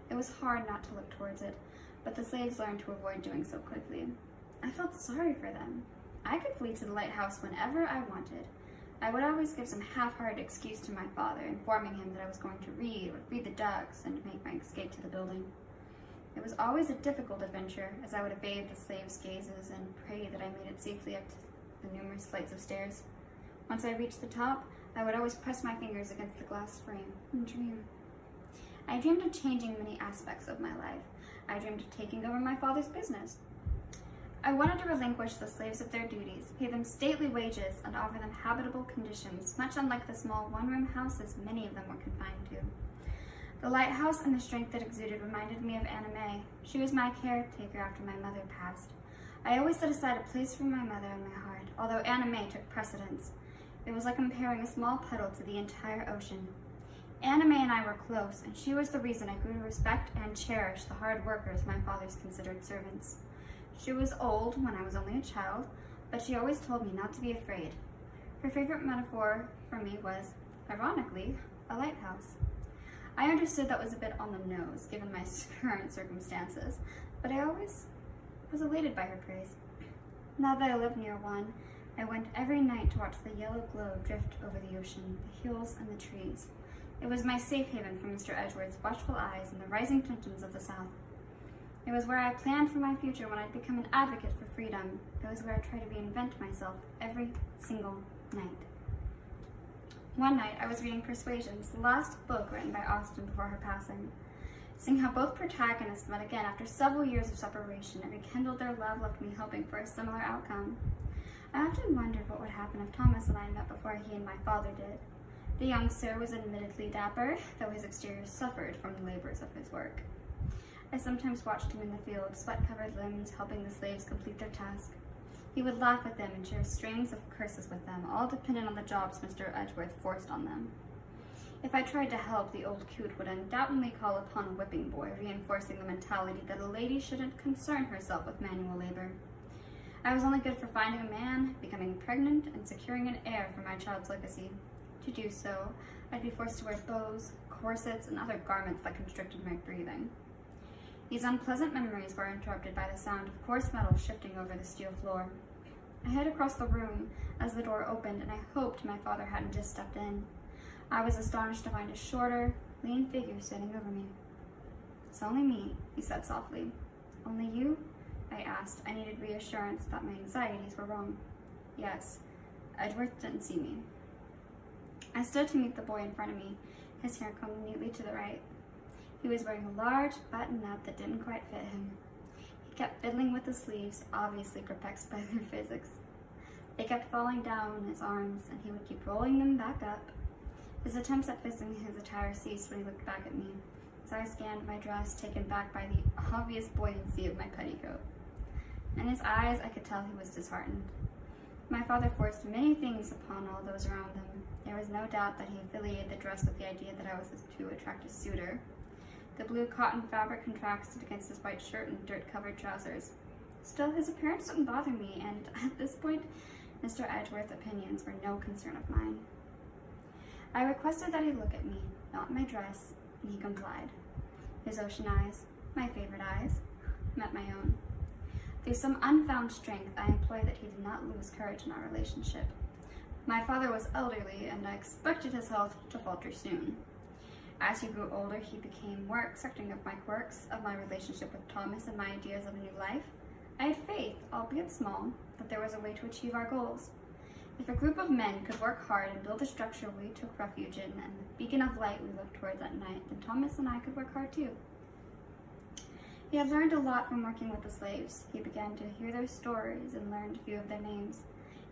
It was hard not to look towards it, but the slaves learned to avoid doing so quickly. I felt sorry for them. I could flee to the lighthouse whenever I wanted. I would always give some half-hearted excuse to my father, informing him that I was going to read or feed the ducks and make my escape to the building. It was always a difficult adventure, as I would evade the slaves' gazes and pray that I made it safely up to the numerous flights of stairs. Once I reached the top, I would always press my fingers against the glass frame and dream. I dreamed of changing many aspects of my life. I dreamed of taking over my father's business. I wanted to relinquish the slaves of their duties, pay them stately wages, and offer them habitable conditions, much unlike the small one-room houses many of them were confined to. The lighthouse and the strength it exuded reminded me of Anna May. She was my caretaker after my mother passed. I always set aside a place for my mother in my heart, although Anna May took precedence. It was like comparing a small puddle to the entire ocean. Anna May and I were close, and she was the reason I grew to respect and cherish the hard workers my fathers considered servants. She was old when I was only a child, but she always told me not to be afraid. Her favorite metaphor for me was, ironically, a lighthouse. I understood that was a bit on the nose, given my current circumstances, but I always was elated by her praise. Now that I live near one, I went every night to watch the yellow glow drift over the ocean, the hills, and the trees. It was my safe haven from Mr. Edgeworth's watchful eyes and the rising tensions of the South. It was where I planned for my future when I'd become an advocate for freedom. It was where I tried to reinvent myself every single night. One night, I was reading Persuasions, the last book written by Austen before her passing. Seeing how both protagonists met again after several years of separation and rekindled their love left me hoping for a similar outcome. I often wondered what would happen if Thomas and I met before he and my father did. The young sir was admittedly dapper, though his exterior suffered from the labors of his work. I sometimes watched him in the field, sweat-covered limbs, helping the slaves complete their task. He would laugh at them and share strings of curses with them, all dependent on the jobs Mr. Edgeworth forced on them. If I tried to help, the old coot would undoubtedly call upon a whipping boy, reinforcing the mentality that a lady shouldn't concern herself with manual labor. I was only good for finding a man, becoming pregnant, and securing an heir for my child's legacy. To do so, I'd be forced to wear bows, corsets, and other garments that constricted my breathing. These unpleasant memories were interrupted by the sound of coarse metal shifting over the steel floor. I hid across the room as the door opened, and I hoped my father hadn't just stepped in. I was astonished to find a shorter, lean figure standing over me. "It's only me," he said softly. "Only you?" I asked. I needed reassurance that my anxieties were wrong. "Yes." Edgeworth didn't see me. I stood to meet the boy in front of me, his hair combed neatly to the right. He was wearing a large button-up that didn't quite fit him. He kept fiddling with the sleeves, obviously perplexed by their physics. They kept falling down on his arms, and he would keep rolling them back up. His attempts at fixing his attire ceased when he looked back at me, as I scanned my dress, taken back by the obvious buoyancy of my petticoat. In his eyes, I could tell he was disheartened. My father forced many things upon all those around him. There was no doubt that he affiliated the dress with the idea that I was his too attractive suitor. The blue cotton fabric contrasted against his white shirt and dirt-covered trousers. Still, his appearance didn't bother me, and at this point, Mr. Edgeworth's opinions were no concern of mine. I requested that he look at me, not my dress, and he complied. His ocean eyes, my favorite eyes, met my own. Through some unfound strength, I implored that he did not lose courage in our relationship. My father was elderly, and I expected his health to falter soon. As he grew older, he became more accepting of my quirks, of my relationship with Thomas, and my ideas of a new life. I had faith, albeit small, that there was a way to achieve our goals. If a group of men could work hard and build a structure we took refuge in, and the beacon of light we looked towards at night, then Thomas and I could work hard too. He had learned a lot from working with the slaves. He began to hear their stories and learned a few of their names.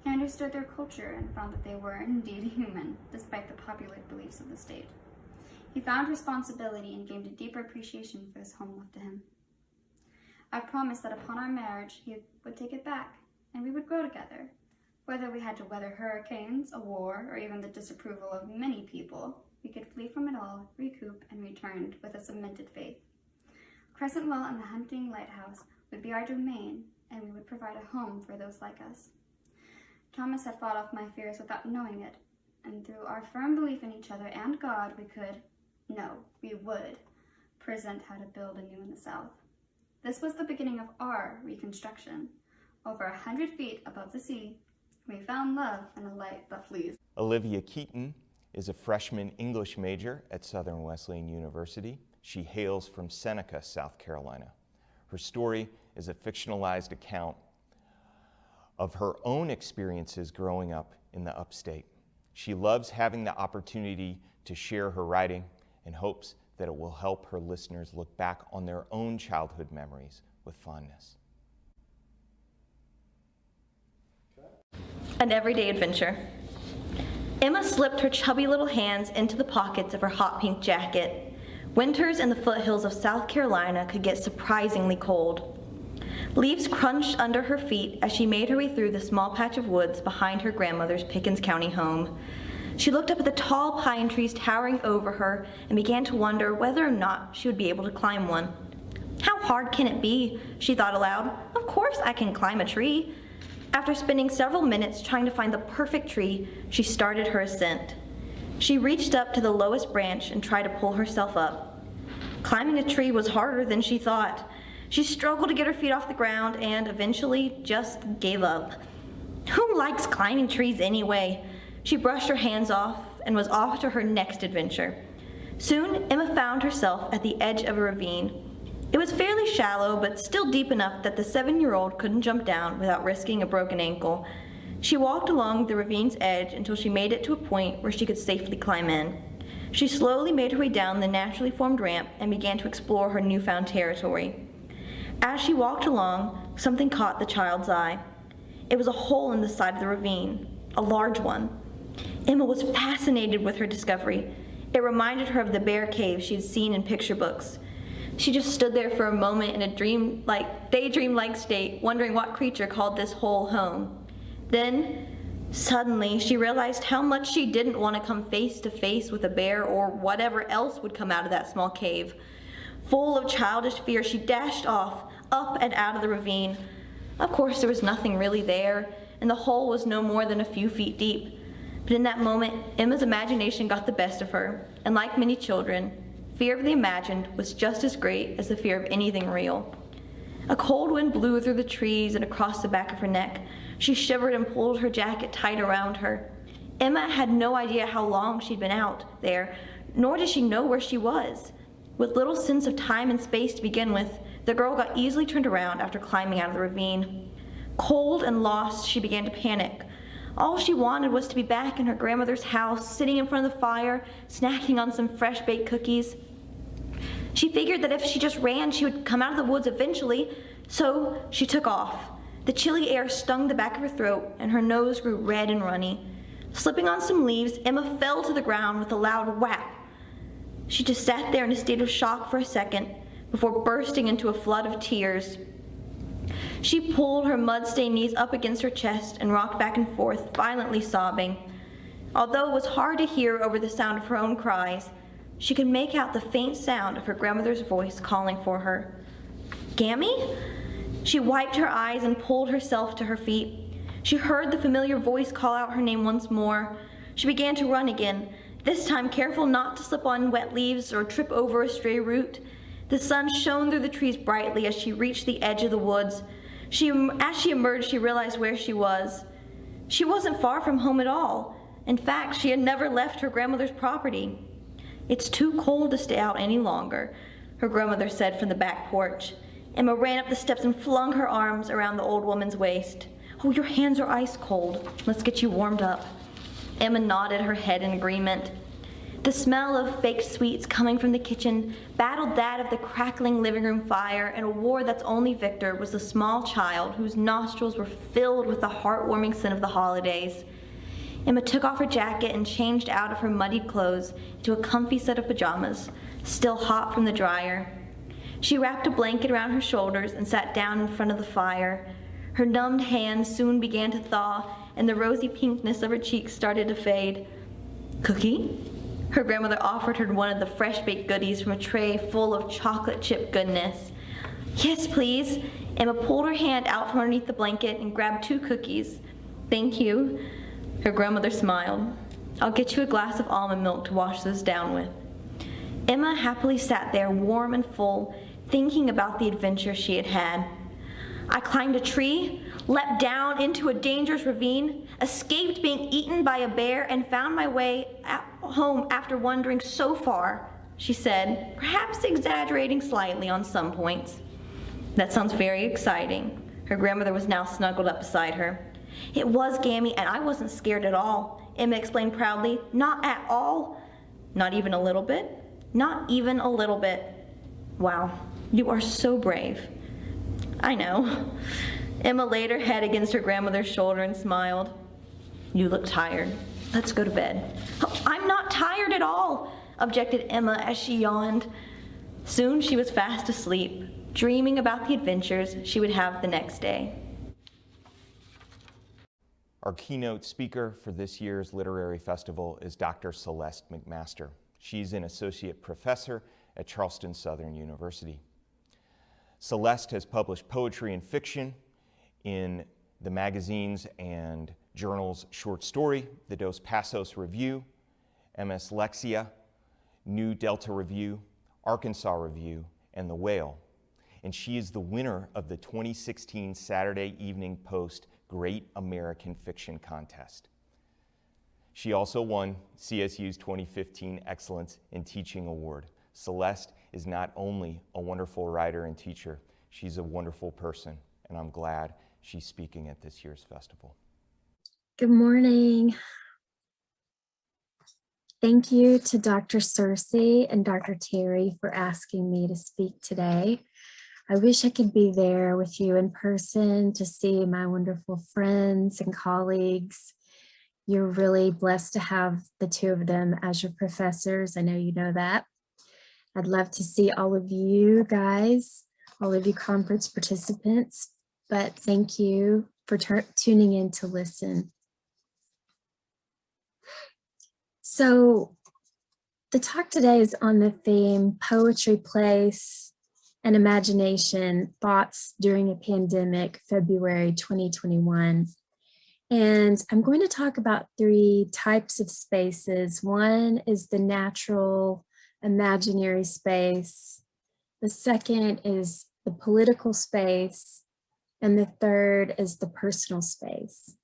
He understood their culture and found that they were indeed human, despite the popular beliefs of the state. He found responsibility and gained a deeper appreciation for this home left to him. I promised that upon our marriage, he would take it back, and we would grow together. Whether we had to weather hurricanes, a war, or even the disapproval of many people, we could flee from it all, recoup, and return with a cemented faith. Crescentwell and the hunting lighthouse would be our domain, and we would provide a home for those like us. Thomas had fought off my fears without knowing it, and through our firm belief in each other and God, we would present how to build anew in the South. This was the beginning of our reconstruction. Over 100 feet above the sea, we found love and a light that flees. Olivia Keaton is a freshman English major at Southern Wesleyan University. She hails from Seneca, South Carolina. Her story is a fictionalized account of her own experiences growing up in the upstate. She loves having the opportunity to share her writing and hopes that it will help her listeners look back on their own childhood memories with fondness. An everyday adventure. Emma slipped her chubby little hands into the pockets of her hot pink jacket. Winters in the foothills of South Carolina could get surprisingly cold. Leaves crunched under her feet as she made her way through the small patch of woods behind her grandmother's Pickens County home. She looked up at the tall pine trees towering over her and began to wonder whether or not she would be able to climb one. How hard can it be? She thought aloud. Of course I can climb a tree. After spending several minutes trying to find the perfect tree, she started her ascent. She reached up to the lowest branch and tried to pull herself up. Climbing a tree was harder than she thought. She struggled to get her feet off the ground and eventually just gave up. Who likes climbing trees anyway? She brushed her hands off and was off to her next adventure. Soon, Emma found herself at the edge of a ravine. It was fairly shallow, but still deep enough that the 7-year-old couldn't jump down without risking a broken ankle. She walked along the ravine's edge until she made it to a point where she could safely climb in. She slowly made her way down the naturally formed ramp and began to explore her newfound territory. As she walked along, something caught the child's eye. It was a hole in the side of the ravine, a large one. Emma was fascinated with her discovery. It reminded her of the bear cave she had seen in picture books. She just stood there for a moment in a daydream-like state, wondering what creature called this hole home. Then, suddenly, she realized how much she didn't want to come face to face with a bear or whatever else would come out of that small cave. Full of childish fear, she dashed off, up and out of the ravine. Of course, there was nothing really there, and the hole was no more than a few feet deep. But in that moment, Emma's imagination got the best of her, and like many children, fear of the imagined was just as great as the fear of anything real. A cold wind blew through the trees and across the back of her neck. She shivered and pulled her jacket tight around her. Emma had no idea how long she'd been out there, nor did she know where she was. With little sense of time and space to begin with, the girl got easily turned around after climbing out of the ravine. Cold and lost, she began to panic. All she wanted was to be back in her grandmother's house, sitting in front of the fire, snacking on some fresh-baked cookies. She figured that if she just ran, she would come out of the woods eventually, so she took off. The chilly air stung the back of her throat, and her nose grew red and runny. Slipping on some leaves, Emma fell to the ground with a loud whap. She just sat there in a state of shock for a second, before bursting into a flood of tears. She pulled her mud-stained knees up against her chest and rocked back and forth, violently sobbing. Although it was hard to hear over the sound of her own cries, she could make out the faint sound of her grandmother's voice calling for her. "Gammy?" She wiped her eyes and pulled herself to her feet. She heard the familiar voice call out her name once more. She began to run again, this time careful not to slip on wet leaves or trip over a stray root. The sun shone through the trees brightly as she reached the edge of the woods. As she emerged, she realized where she was. She wasn't far from home at all. In fact, she had never left her grandmother's property. "It's too cold to stay out any longer," her grandmother said from the back porch. Emma ran up the steps and flung her arms around the old woman's waist. "Oh, your hands are ice cold. Let's get you warmed up." Emma nodded her head in agreement. The smell of baked sweets coming from the kitchen battled that of the crackling living room fire, and a war that's only victor was the small child whose nostrils were filled with the heartwarming scent of the holidays. Emma took off her jacket and changed out of her muddied clothes into a comfy set of pajamas, still hot from the dryer. She wrapped a blanket around her shoulders and sat down in front of the fire. Her numbed hands soon began to thaw, and the rosy pinkness of her cheeks started to fade. "Cookie?" Her grandmother offered her one of the fresh-baked goodies from a tray full of chocolate chip goodness. "Yes, please." Emma pulled her hand out from underneath the blanket and grabbed 2 cookies. "Thank you." Her grandmother smiled. "I'll get you a glass of almond milk to wash those down with." Emma happily sat there, warm and full, thinking about the adventure she had had. "I climbed a tree, leapt down into a dangerous ravine, escaped being eaten by a bear, and found my way home after wandering so far," she said, perhaps exaggerating slightly on some points. "That sounds very exciting." Her grandmother was now snuggled up beside her. "It was, Gammy, and I wasn't scared at all," Emma explained proudly. "Not at all." "Not even a little bit?" "Not even a little bit." "Wow, you are so brave." "I know." Emma laid her head against her grandmother's shoulder and smiled. "You look tired. Let's go to bed." "Oh, I'm not tired at all," objected Emma as she yawned. Soon she was fast asleep, dreaming about the adventures she would have the next day. Our keynote speaker for this year's Literary Festival is Dr. Celeste McMaster. She's an associate professor at Charleston Southern University. Celeste has published poetry and fiction in the magazines and journals Short Story, the Dos Passos Review, MS Lexia, New Delta Review, Arkansas Review, and The Whale. And she is the winner of the 2016 Saturday Evening Post Great American Fiction Contest. She also won CSU's 2015 Excellence in Teaching Award. Celeste is not only a wonderful writer and teacher, she's a wonderful person, and I'm glad she's speaking at this year's festival. Good morning. Thank you to Dr. Cersei and Dr. Terry for asking me to speak today. I wish I could be there with you in person to see my wonderful friends and colleagues. You're really blessed to have the two of them as your professors. I know you know that. I'd love to see all of you guys, all of you conference participants, but thank you for tuning in to listen. So the talk today is on the theme Poetry, Place, and Imagination, Thoughts During a Pandemic, February 2021. And I'm going to talk about 3 types of spaces. One is the natural imaginary space. The second is the political space. And the third is the personal space.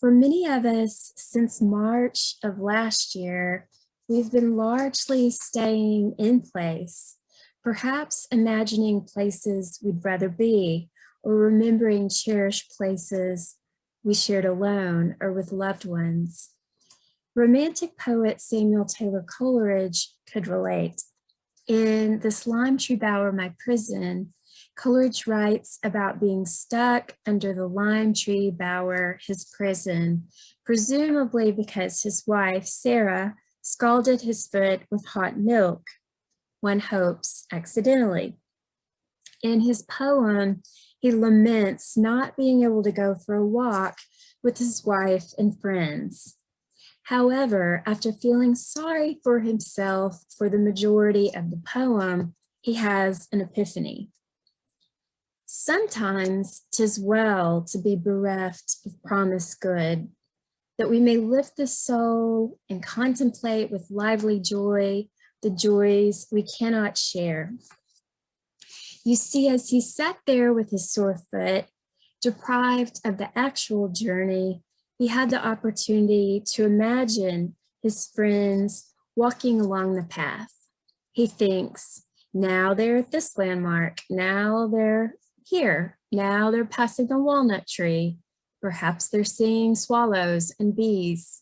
For many of us, since March of last year, we've been largely staying in place, perhaps imagining places we'd rather be, or remembering cherished places we shared alone or with loved ones. Romantic poet Samuel Taylor Coleridge could relate. In This Lime Tree Bower, My Prison, Coleridge writes about being stuck under the lime tree bower, his prison, presumably because his wife, Sarah, scalded his foot with hot milk, one hopes accidentally. In his poem, he laments not being able to go for a walk with his wife and friends. However, after feeling sorry for himself for the majority of the poem, he has an epiphany. Sometimes 'tis well to be bereft of promised good, that we may lift the soul and contemplate with lively joy the joys we cannot share. You see, as he sat there with his sore foot, deprived of the actual journey, he had the opportunity to imagine his friends walking along the path. He thinks, now they're at this landmark, now they're here, now they're passing a walnut tree, perhaps they're seeing swallows and bees.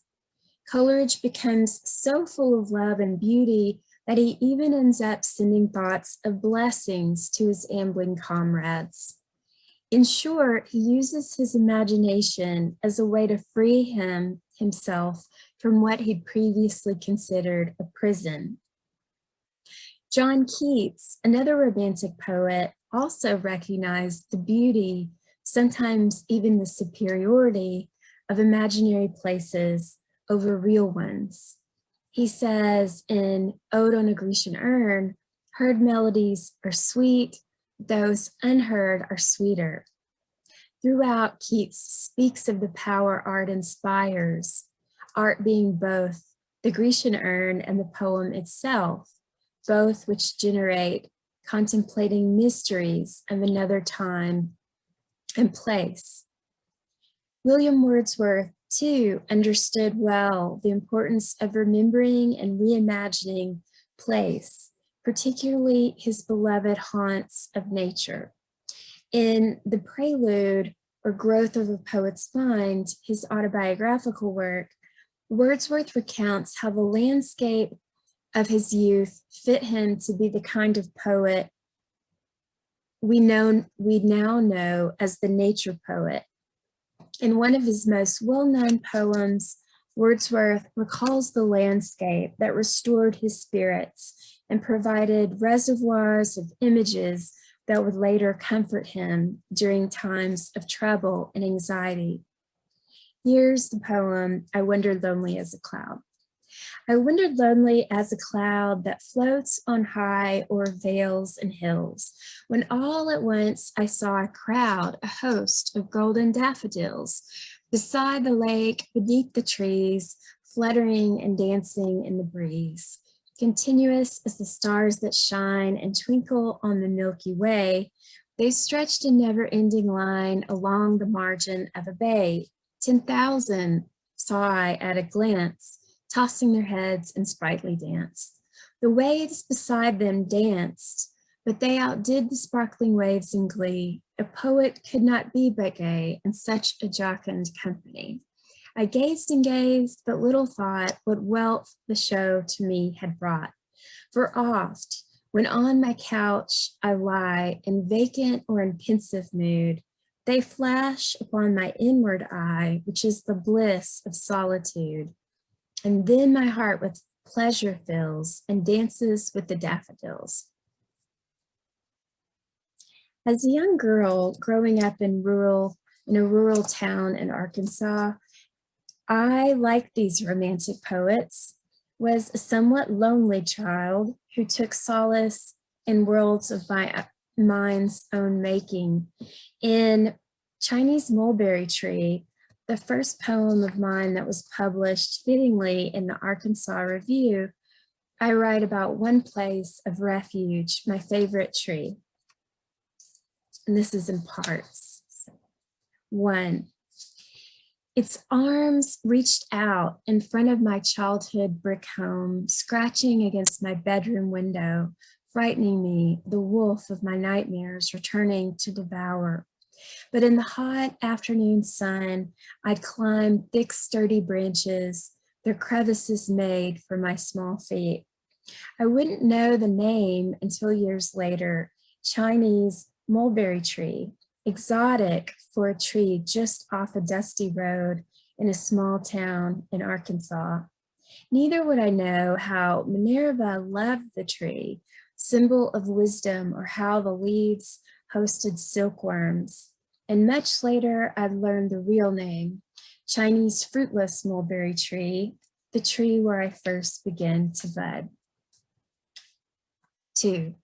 Coleridge becomes so full of love and beauty that he even ends up sending thoughts of blessings to his ambling comrades. In short, he uses his imagination as a way to free himself from what he'd previously considered a prison. John Keats, another romantic poet, also recognized the beauty, sometimes even the superiority, of imaginary places over real ones. He says in Ode on a Grecian Urn, heard melodies are sweet, those unheard are sweeter. Throughout, Keats speaks of the power art inspires, art being both the Grecian urn and the poem itself, both which generate contemplating mysteries of another time and place. William Wordsworth, too, understood well the importance of remembering and reimagining place, particularly his beloved haunts of nature. In The Prelude, or Growth of a Poet's Mind, his autobiographical work, Wordsworth recounts how the landscape of his youth fit him to be the kind of poet we now know as the nature poet. In one of his most well-known poems, Wordsworth recalls the landscape that restored his spirits and provided reservoirs of images that would later comfort him during times of trouble and anxiety. Here's the poem, I Wandered Lonely as a Cloud. I wandered lonely as a cloud that floats on high o'er vales and hills, when all at once I saw a crowd, a host of golden daffodils, beside the lake, beneath the trees, fluttering and dancing in the breeze. Continuous as the stars that shine and twinkle on the Milky Way, they stretched in never-ending line along the margin of a bay. 10,000 saw I at a glance, tossing their heads in sprightly dance. The waves beside them danced, but they outdid the sparkling waves in glee. A poet could not be but gay in such a jocund company. I gazed and gazed, but little thought what wealth the show to me had brought. For oft, when on my couch I lie in vacant or in pensive mood, they flash upon my inward eye, which is the bliss of solitude. And then my heart with pleasure fills and dances with the daffodils. As a young girl growing up in a rural town in Arkansas, I, like these romantic poets, was a somewhat lonely child who took solace in worlds of my mind's own making. In Chinese Mulberry Tree, the first poem of mine that was published fittingly in the Arkansas Review, I write about one place of refuge, my favorite tree. And this is in parts. 1. Its arms reached out in front of my childhood brick home, scratching against my bedroom window, frightening me, the wolf of my nightmares returning to devour. But in the hot afternoon sun, I'd climb thick, sturdy branches, their crevices made for my small feet. I wouldn't know the name until years later, Chinese Mulberry Tree, exotic for a tree just off a dusty road in a small town in Arkansas. Neither would I know how Minerva loved the tree, symbol of wisdom, or how the leaves hosted silkworms. And much later, I'd learned the real name, Chinese fruitless mulberry tree, the tree where I first began to bud. 2.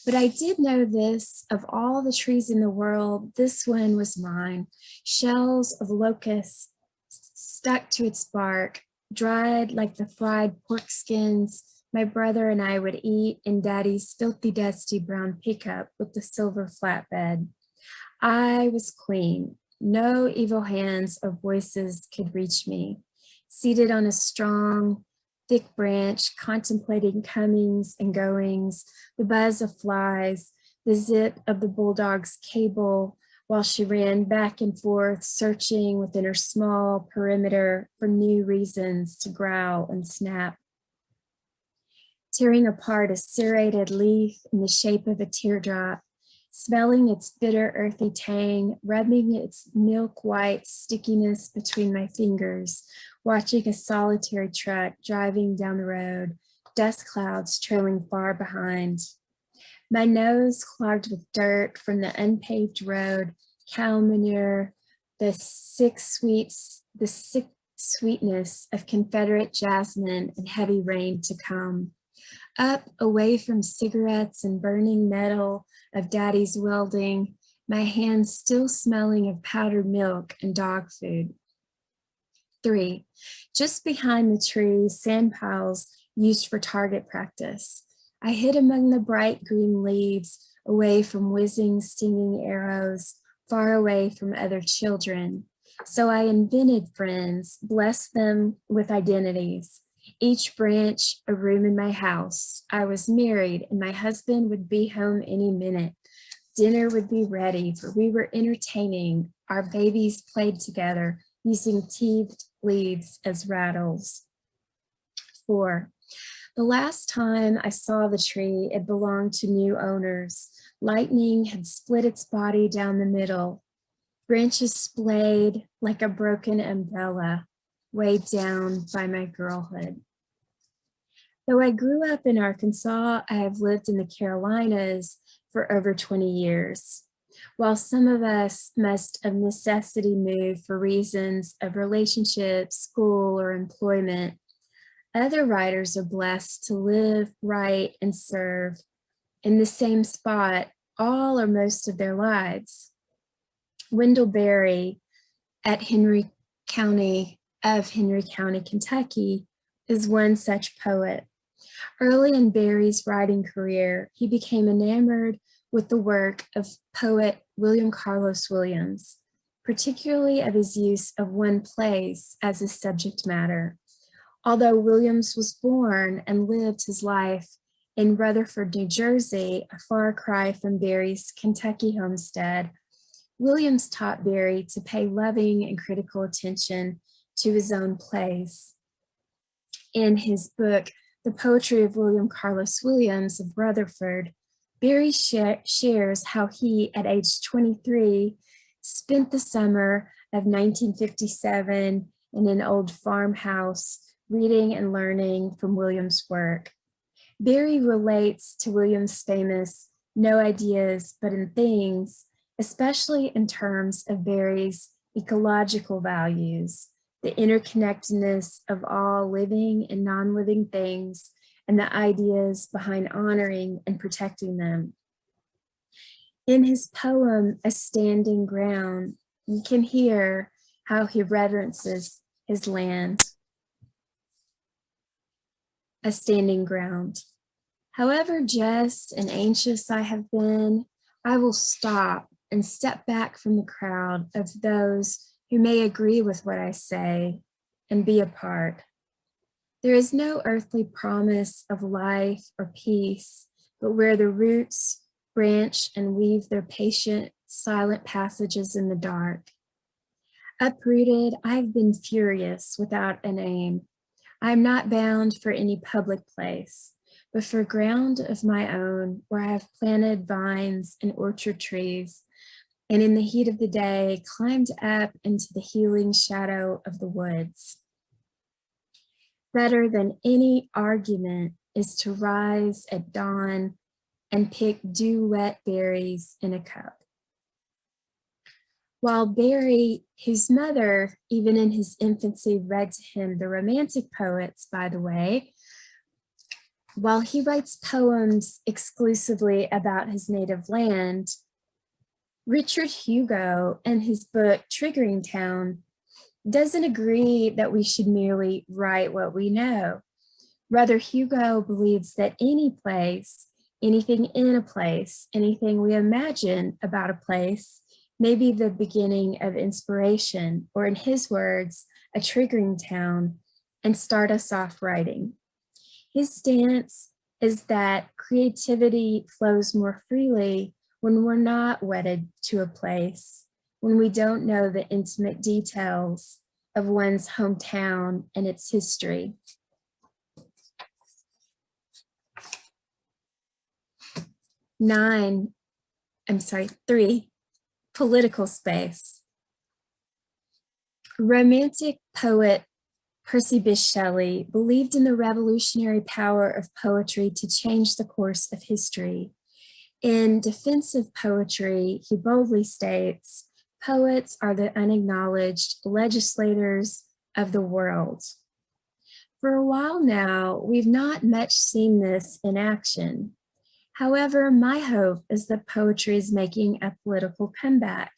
But I did know this, of all the trees in the world, this one was mine. Shells of locusts stuck to its bark, dried like the fried pork skins my brother and I would eat in Daddy's filthy, dusty brown pickup with the silver flatbed. I was queen. No evil hands or voices could reach me. Seated on a strong, thick branch, contemplating comings and goings, the buzz of flies, the zip of the bulldog's cable, while she ran back and forth, searching within her small perimeter for new reasons to growl and snap. Tearing apart a serrated leaf in the shape of a teardrop, smelling its bitter earthy tang, rubbing its milk-white stickiness between my fingers, watching a solitary truck driving down the road, dust clouds trailing far behind. My nose clogged with dirt from the unpaved road, cow manure, the sick sweetness of Confederate jasmine and heavy rain to come. Up, away from cigarettes and burning metal of Daddy's welding, my hands still smelling of powdered milk and dog food. 3, just behind the tree, sand piles used for target practice. I hid among the bright green leaves, away from whizzing, stinging arrows, far away from other children. So I invented friends, blessed them with identities. Each branch a room in my house. I was married and my husband would be home any minute. Dinner would be ready, for we were entertaining. Our babies played together, using teethed leaves as rattles. 4, the last time I saw the tree, it belonged to new owners. Lightning had split its body down the middle. Branches splayed like a broken umbrella, weighed down by my girlhood. Though I grew up in Arkansas, I have lived in the Carolinas for over 20 years. While some of us must of necessity move for reasons of relationship, school, or employment, Other writers are blessed to live, write, and serve in the same spot all or most of their lives. Wendell Berry of Henry County, Kentucky, is one such poet. Early in Berry's writing career, he became enamored with the work of poet William Carlos Williams, particularly of his use of one place as his subject matter. Although Williams was born and lived his life in Rutherford, New Jersey, a far cry from Berry's Kentucky homestead, Williams taught Berry to pay loving and critical attention to his own place. In his book, The Poetry of William Carlos Williams of Rutherford, Berry shares how he, at age 23, spent the summer of 1957 in an old farmhouse, reading and learning from Williams' work. Berry relates to Williams' famous "no ideas but in things," especially in terms of Berry's ecological values, the interconnectedness of all living and non-living things, and the ideas behind honoring and protecting them. In his poem, A Standing Ground, you can hear how he reverences his land. A standing ground. However just and anxious I have been, I will stop and step back from the crowd of those who may agree with what I say and be apart. There is no earthly promise of life or peace, but where the roots branch and weave their patient, silent passages in the dark. Uprooted, I've been furious without an aim. I am not bound for any public place, but for ground of my own, where I have planted vines and orchard trees, and in the heat of the day, climbed up into the healing shadow of the woods. Better than any argument is to rise at dawn and pick dew-wet berries in a cup. While Berry, whose mother, even in his infancy, read to him the Romantic poets, by the way, while he writes poems exclusively about his native land, Richard Hugo, in his book Triggering Town, doesn't agree that we should merely write what we know. Rather, Hugo believes that any place, anything in a place, anything we imagine about a place may be the beginning of inspiration, or in his words, a triggering town, and start us off writing. His stance is that creativity flows more freely when we're not wedded to a place, when we don't know the intimate details of one's hometown and its history. 3, political space. Romantic poet Percy Bysshe Shelley believed in the revolutionary power of poetry to change the course of history. In Defense of Poetry, he boldly states, "Poets are the unacknowledged legislators of the world." For a while now, we've not much seen this in action. However, my hope is that poetry is making a political comeback.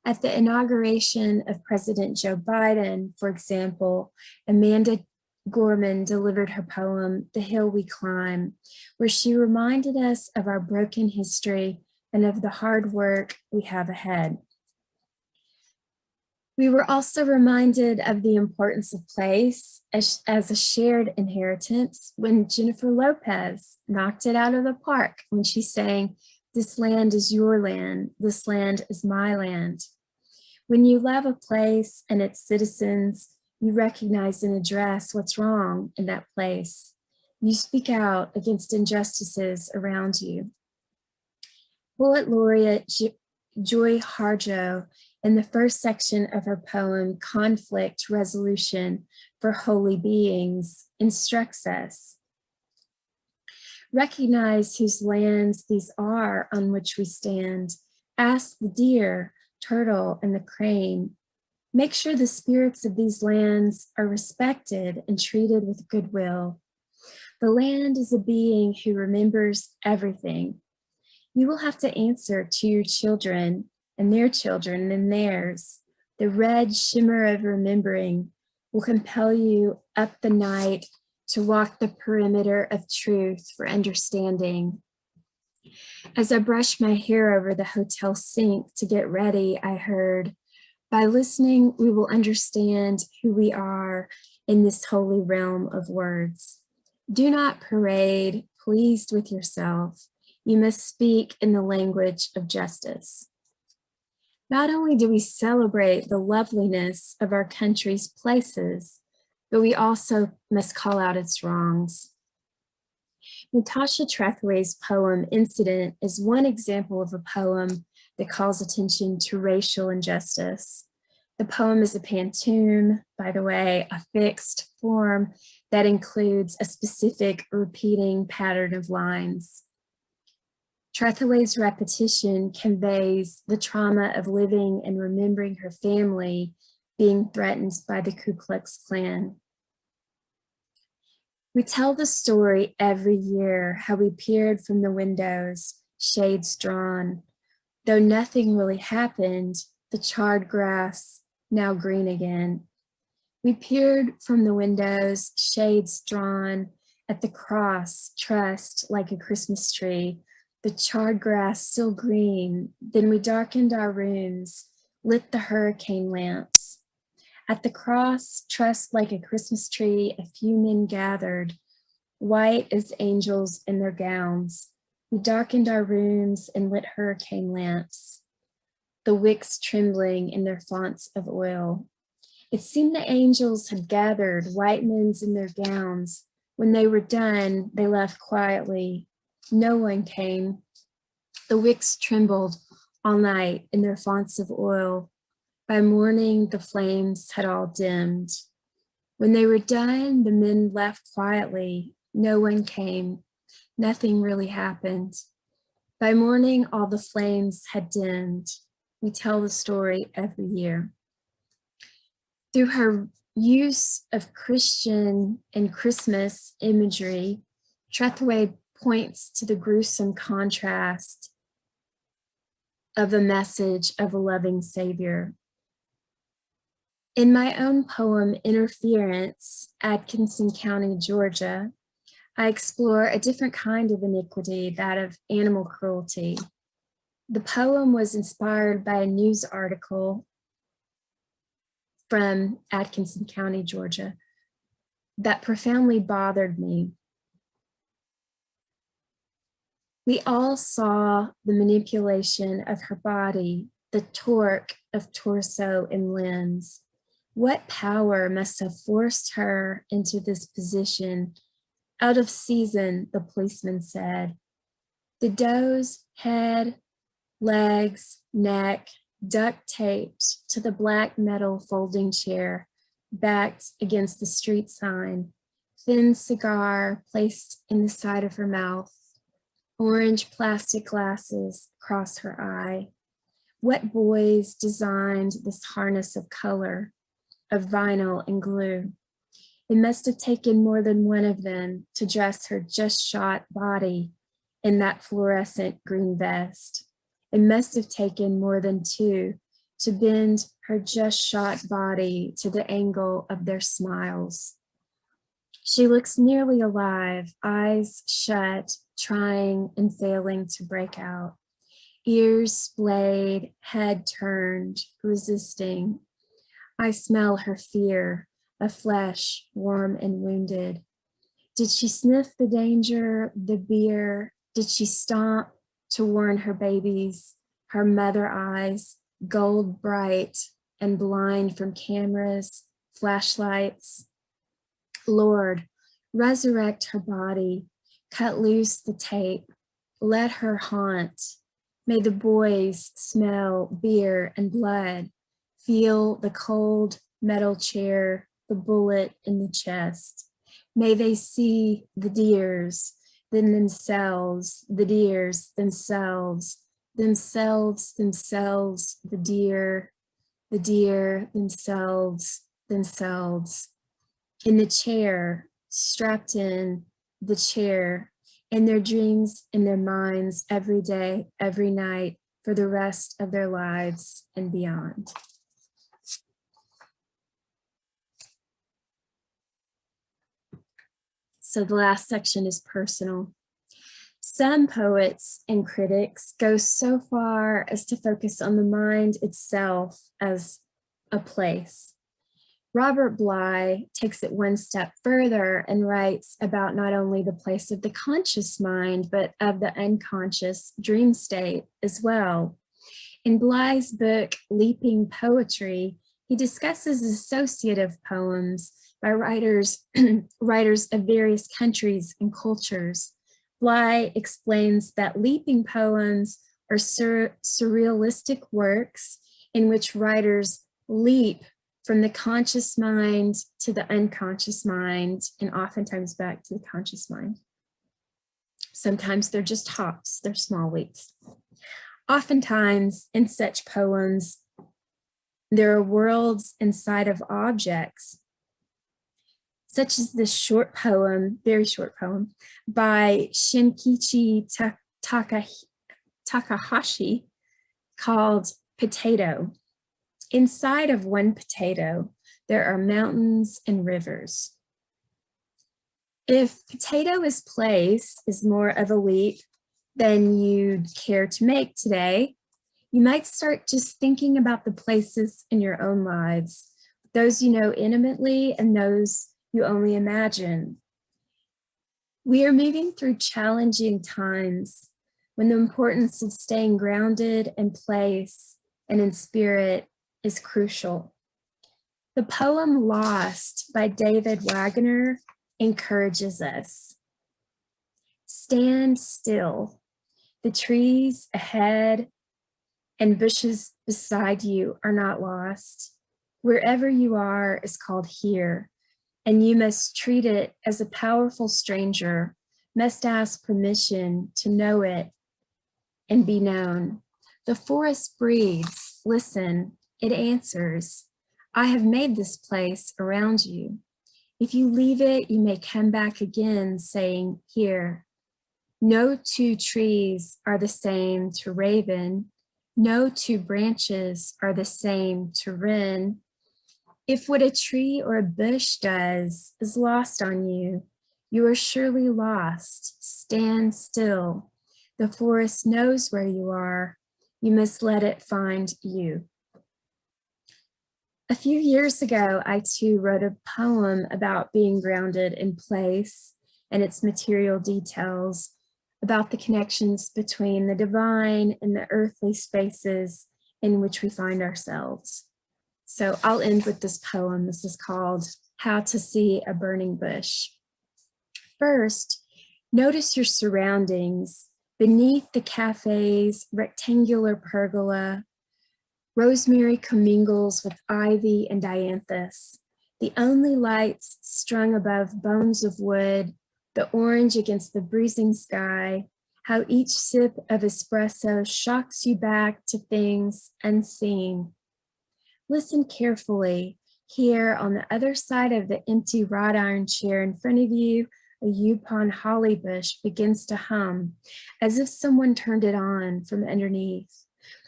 At the inauguration of President Joe Biden, for example, Amanda Gorman delivered her poem, The Hill We Climb, where she reminded us of our broken history and of the hard work we have ahead. We were also reminded of the importance of place as a shared inheritance when Jennifer Lopez knocked it out of the park when she sang, "This land is your land, this land is my land." When you love a place and its citizens, you recognize and address what's wrong in that place. You speak out against injustices around you. Poet laureate Joy Harjo, in the first section of her poem, Conflict Resolution for Holy Beings, instructs us. Recognize whose lands these are on which we stand. Ask the deer, turtle, and the crane, Make sure the spirits of these lands are respected and treated with goodwill. The land is a being who remembers everything. You will have to answer to your children and theirs. The red shimmer of remembering will compel you up the night to walk the perimeter of truth for understanding. As I brushed my hair over the hotel sink to get ready, I heard, by listening, we will understand who we are in this holy realm of words. Do not parade pleased with yourself. You must speak in the language of justice. Not only do we celebrate the loveliness of our country's places, but we also must call out its wrongs. Natasha Trethewey's poem Incident is one example of a poem that calls attention to racial injustice. The poem is a pantoum, by the way, a fixed form that includes a specific repeating pattern of lines. Trethewey's repetition conveys the trauma of living and remembering her family being threatened by the Ku Klux Klan. We tell the story every year, how we peered from the windows, shades drawn. Though nothing really happened, the charred grass, now green again. We peered from the windows, shades drawn, at the cross, trussed like a Christmas tree, the charred grass still green. Then we darkened our rooms, lit the hurricane lamps. At the cross, trussed like a Christmas tree, a few men gathered, white as angels in their gowns. We darkened our rooms and lit hurricane lamps, the wicks trembling in their fonts of oil. It seemed the angels had gathered, white men in their gowns. When they were done, they left quietly. No one came. The wicks trembled all night in their fonts of oil. By morning, the flames had all dimmed. When they were done, the men left quietly. No one came. Nothing really happened. By morning, all the flames had dimmed. We tell the story every year. Through her use of Christian and Christmas imagery, Trethewey points to the gruesome contrast of a message of a loving Savior. In my own poem, Interference, Atkinson County, Georgia, I explore a different kind of iniquity, that of animal cruelty. The poem was inspired by a news article from Atkinson County, Georgia, that profoundly bothered me. We all saw the manipulation of her body, the torque of torso and limbs. What power must have forced her into this position? Out of season, the policeman said. The doe's head, legs, neck, duct taped to the black metal folding chair, backed against the street sign, thin cigar placed in the side of her mouth, orange plastic glasses across her eye. What boys designed this harness of color, of vinyl and glue? It must have taken more than one of them to dress her just shot body in that fluorescent green vest. It must have taken more than two to bend her just shot body to the angle of their smiles. She looks nearly alive, eyes shut, trying and failing to break out. Ears splayed, head turned, resisting. I smell her fear, a flesh warm and wounded. Did she sniff the danger, the beer? Did she stomp to warn her babies, her mother eyes, gold bright and blind from cameras, flashlights? Lord, resurrect her body, cut loose the tape, let her haunt. May the boys smell beer and blood, feel the cold metal chair, the bullet in the chest. May they see the deers, then themselves, the deers themselves, themselves, the deer. the deer themselves, in the chair, strapped in the chair, in their dreams, in their minds, every day, every night, for the rest of their lives and beyond. So the last section is personal. Some poets and critics go so far as to focus on the mind itself as a place. Robert Bly takes it one step further and writes about not only the place of the conscious mind, but of the unconscious dream state as well. In Bly's book, Leaping Poetry, he discusses associative poems by writers of various countries and cultures. Bly explains that leaping poems are surrealistic works in which writers leap from the conscious mind to the unconscious mind, and oftentimes back to the conscious mind. Sometimes they're just hops, they're small leaps. Oftentimes in such poems, there are worlds inside of objects, such as this short poem, very short poem, by Shinkichi Takahashi called Potato. Inside of one potato, there are mountains and rivers. If potato as place is more of a leap than you'd care to make today, you might start just thinking about the places in your own lives, those you know intimately and those you only imagine. We are moving through challenging times when the importance of staying grounded in place and in spirit is crucial. The poem Lost by David Wagner encourages us. Stand still. The trees ahead and bushes beside you are not lost. Wherever you are is called here, and you must treat it as a powerful stranger, must ask permission to know it and be known. The forest breathes, listen, it answers. I have made this place around you. If you leave it, you may come back again saying, here. No two trees are the same to raven. No two branches are the same to wren. If what a tree or a bush does is lost on you, you are surely lost. Stand still. The forest knows where you are. You must let it find you. A few years ago, I too wrote a poem about being grounded in place and its material details, about the connections between the divine and the earthly spaces in which we find ourselves. So I'll end with this poem. This is called How to See a Burning Bush. First, notice your surroundings. Beneath the cafe's rectangular pergola, rosemary commingles with ivy and dianthus. The only lights strung above bones of wood, the orange against the breezing sky, how each sip of espresso shocks you back to things unseen. Listen carefully. Here on the other side of the empty wrought iron chair in front of you, a Yupon holly bush begins to hum, as if someone turned it on from underneath.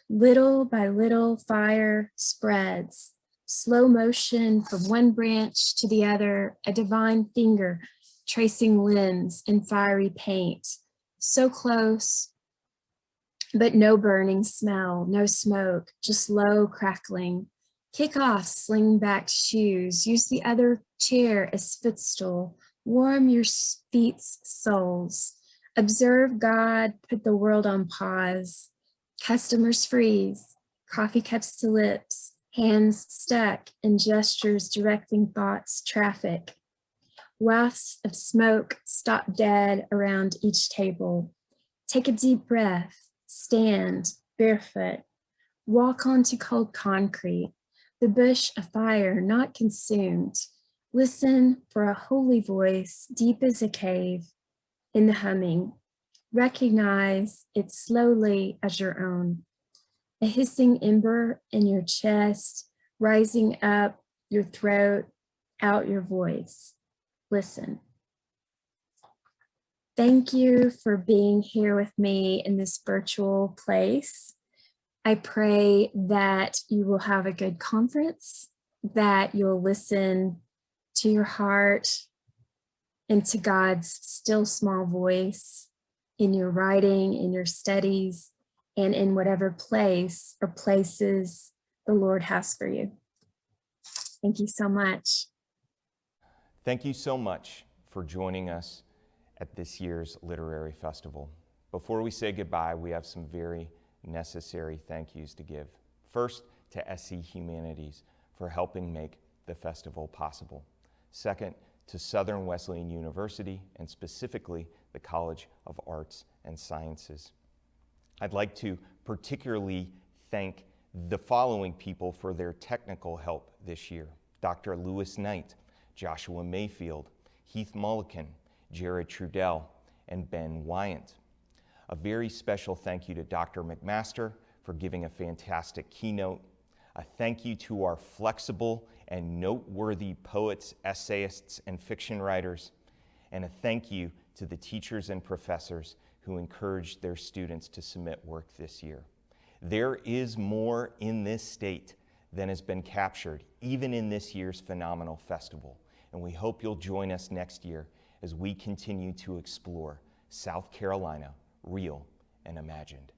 Little by little, fire spreads. Slow motion from one branch to the other, a divine finger tracing limbs in fiery paint. So close, but no burning smell, no smoke, just low crackling. Kick off sling-backed shoes. Use the other chair as footstool. Warm your feet's soles. Observe God put the world on pause. Customers freeze. Coffee cups to lips. Hands stuck and gestures directing thoughts, traffic. Wafts of smoke stop dead around each table. Take a deep breath. Stand barefoot. Walk onto cold concrete. The bush afire, not consumed. Listen for a holy voice deep as a cave in the humming. Recognize it slowly as your own. A hissing ember in your chest, rising up your throat, out your voice. Listen. Thank you for being here with me in this virtual place. I pray that you will have a good conference, that you'll listen to your heart and to God's still small voice in your writing, in your studies, and in whatever place or places the Lord has for you. Thank you so much. Thank you so much for joining us at this year's Literary Festival. Before we say goodbye, we have some very necessary thank yous to give. First, to SC Humanities for helping make the festival possible. Second, to Southern Wesleyan University, and specifically the College of Arts and Sciences. I'd like to particularly thank the following people for their technical help this year: Dr. Lewis Knight, Joshua Mayfield, Heath Mulliken, Jared Trudell, and Ben Wyatt. A very special thank you to Dr. McMaster for giving a fantastic keynote. A thank you to our flexible and noteworthy poets, essayists, and fiction writers. And a thank you to the teachers and professors who encouraged their students to submit work this year. There is more in this state than has been captured, even in this year's phenomenal festival. And we hope you'll join us next year as we continue to explore South Carolina, real and imagined.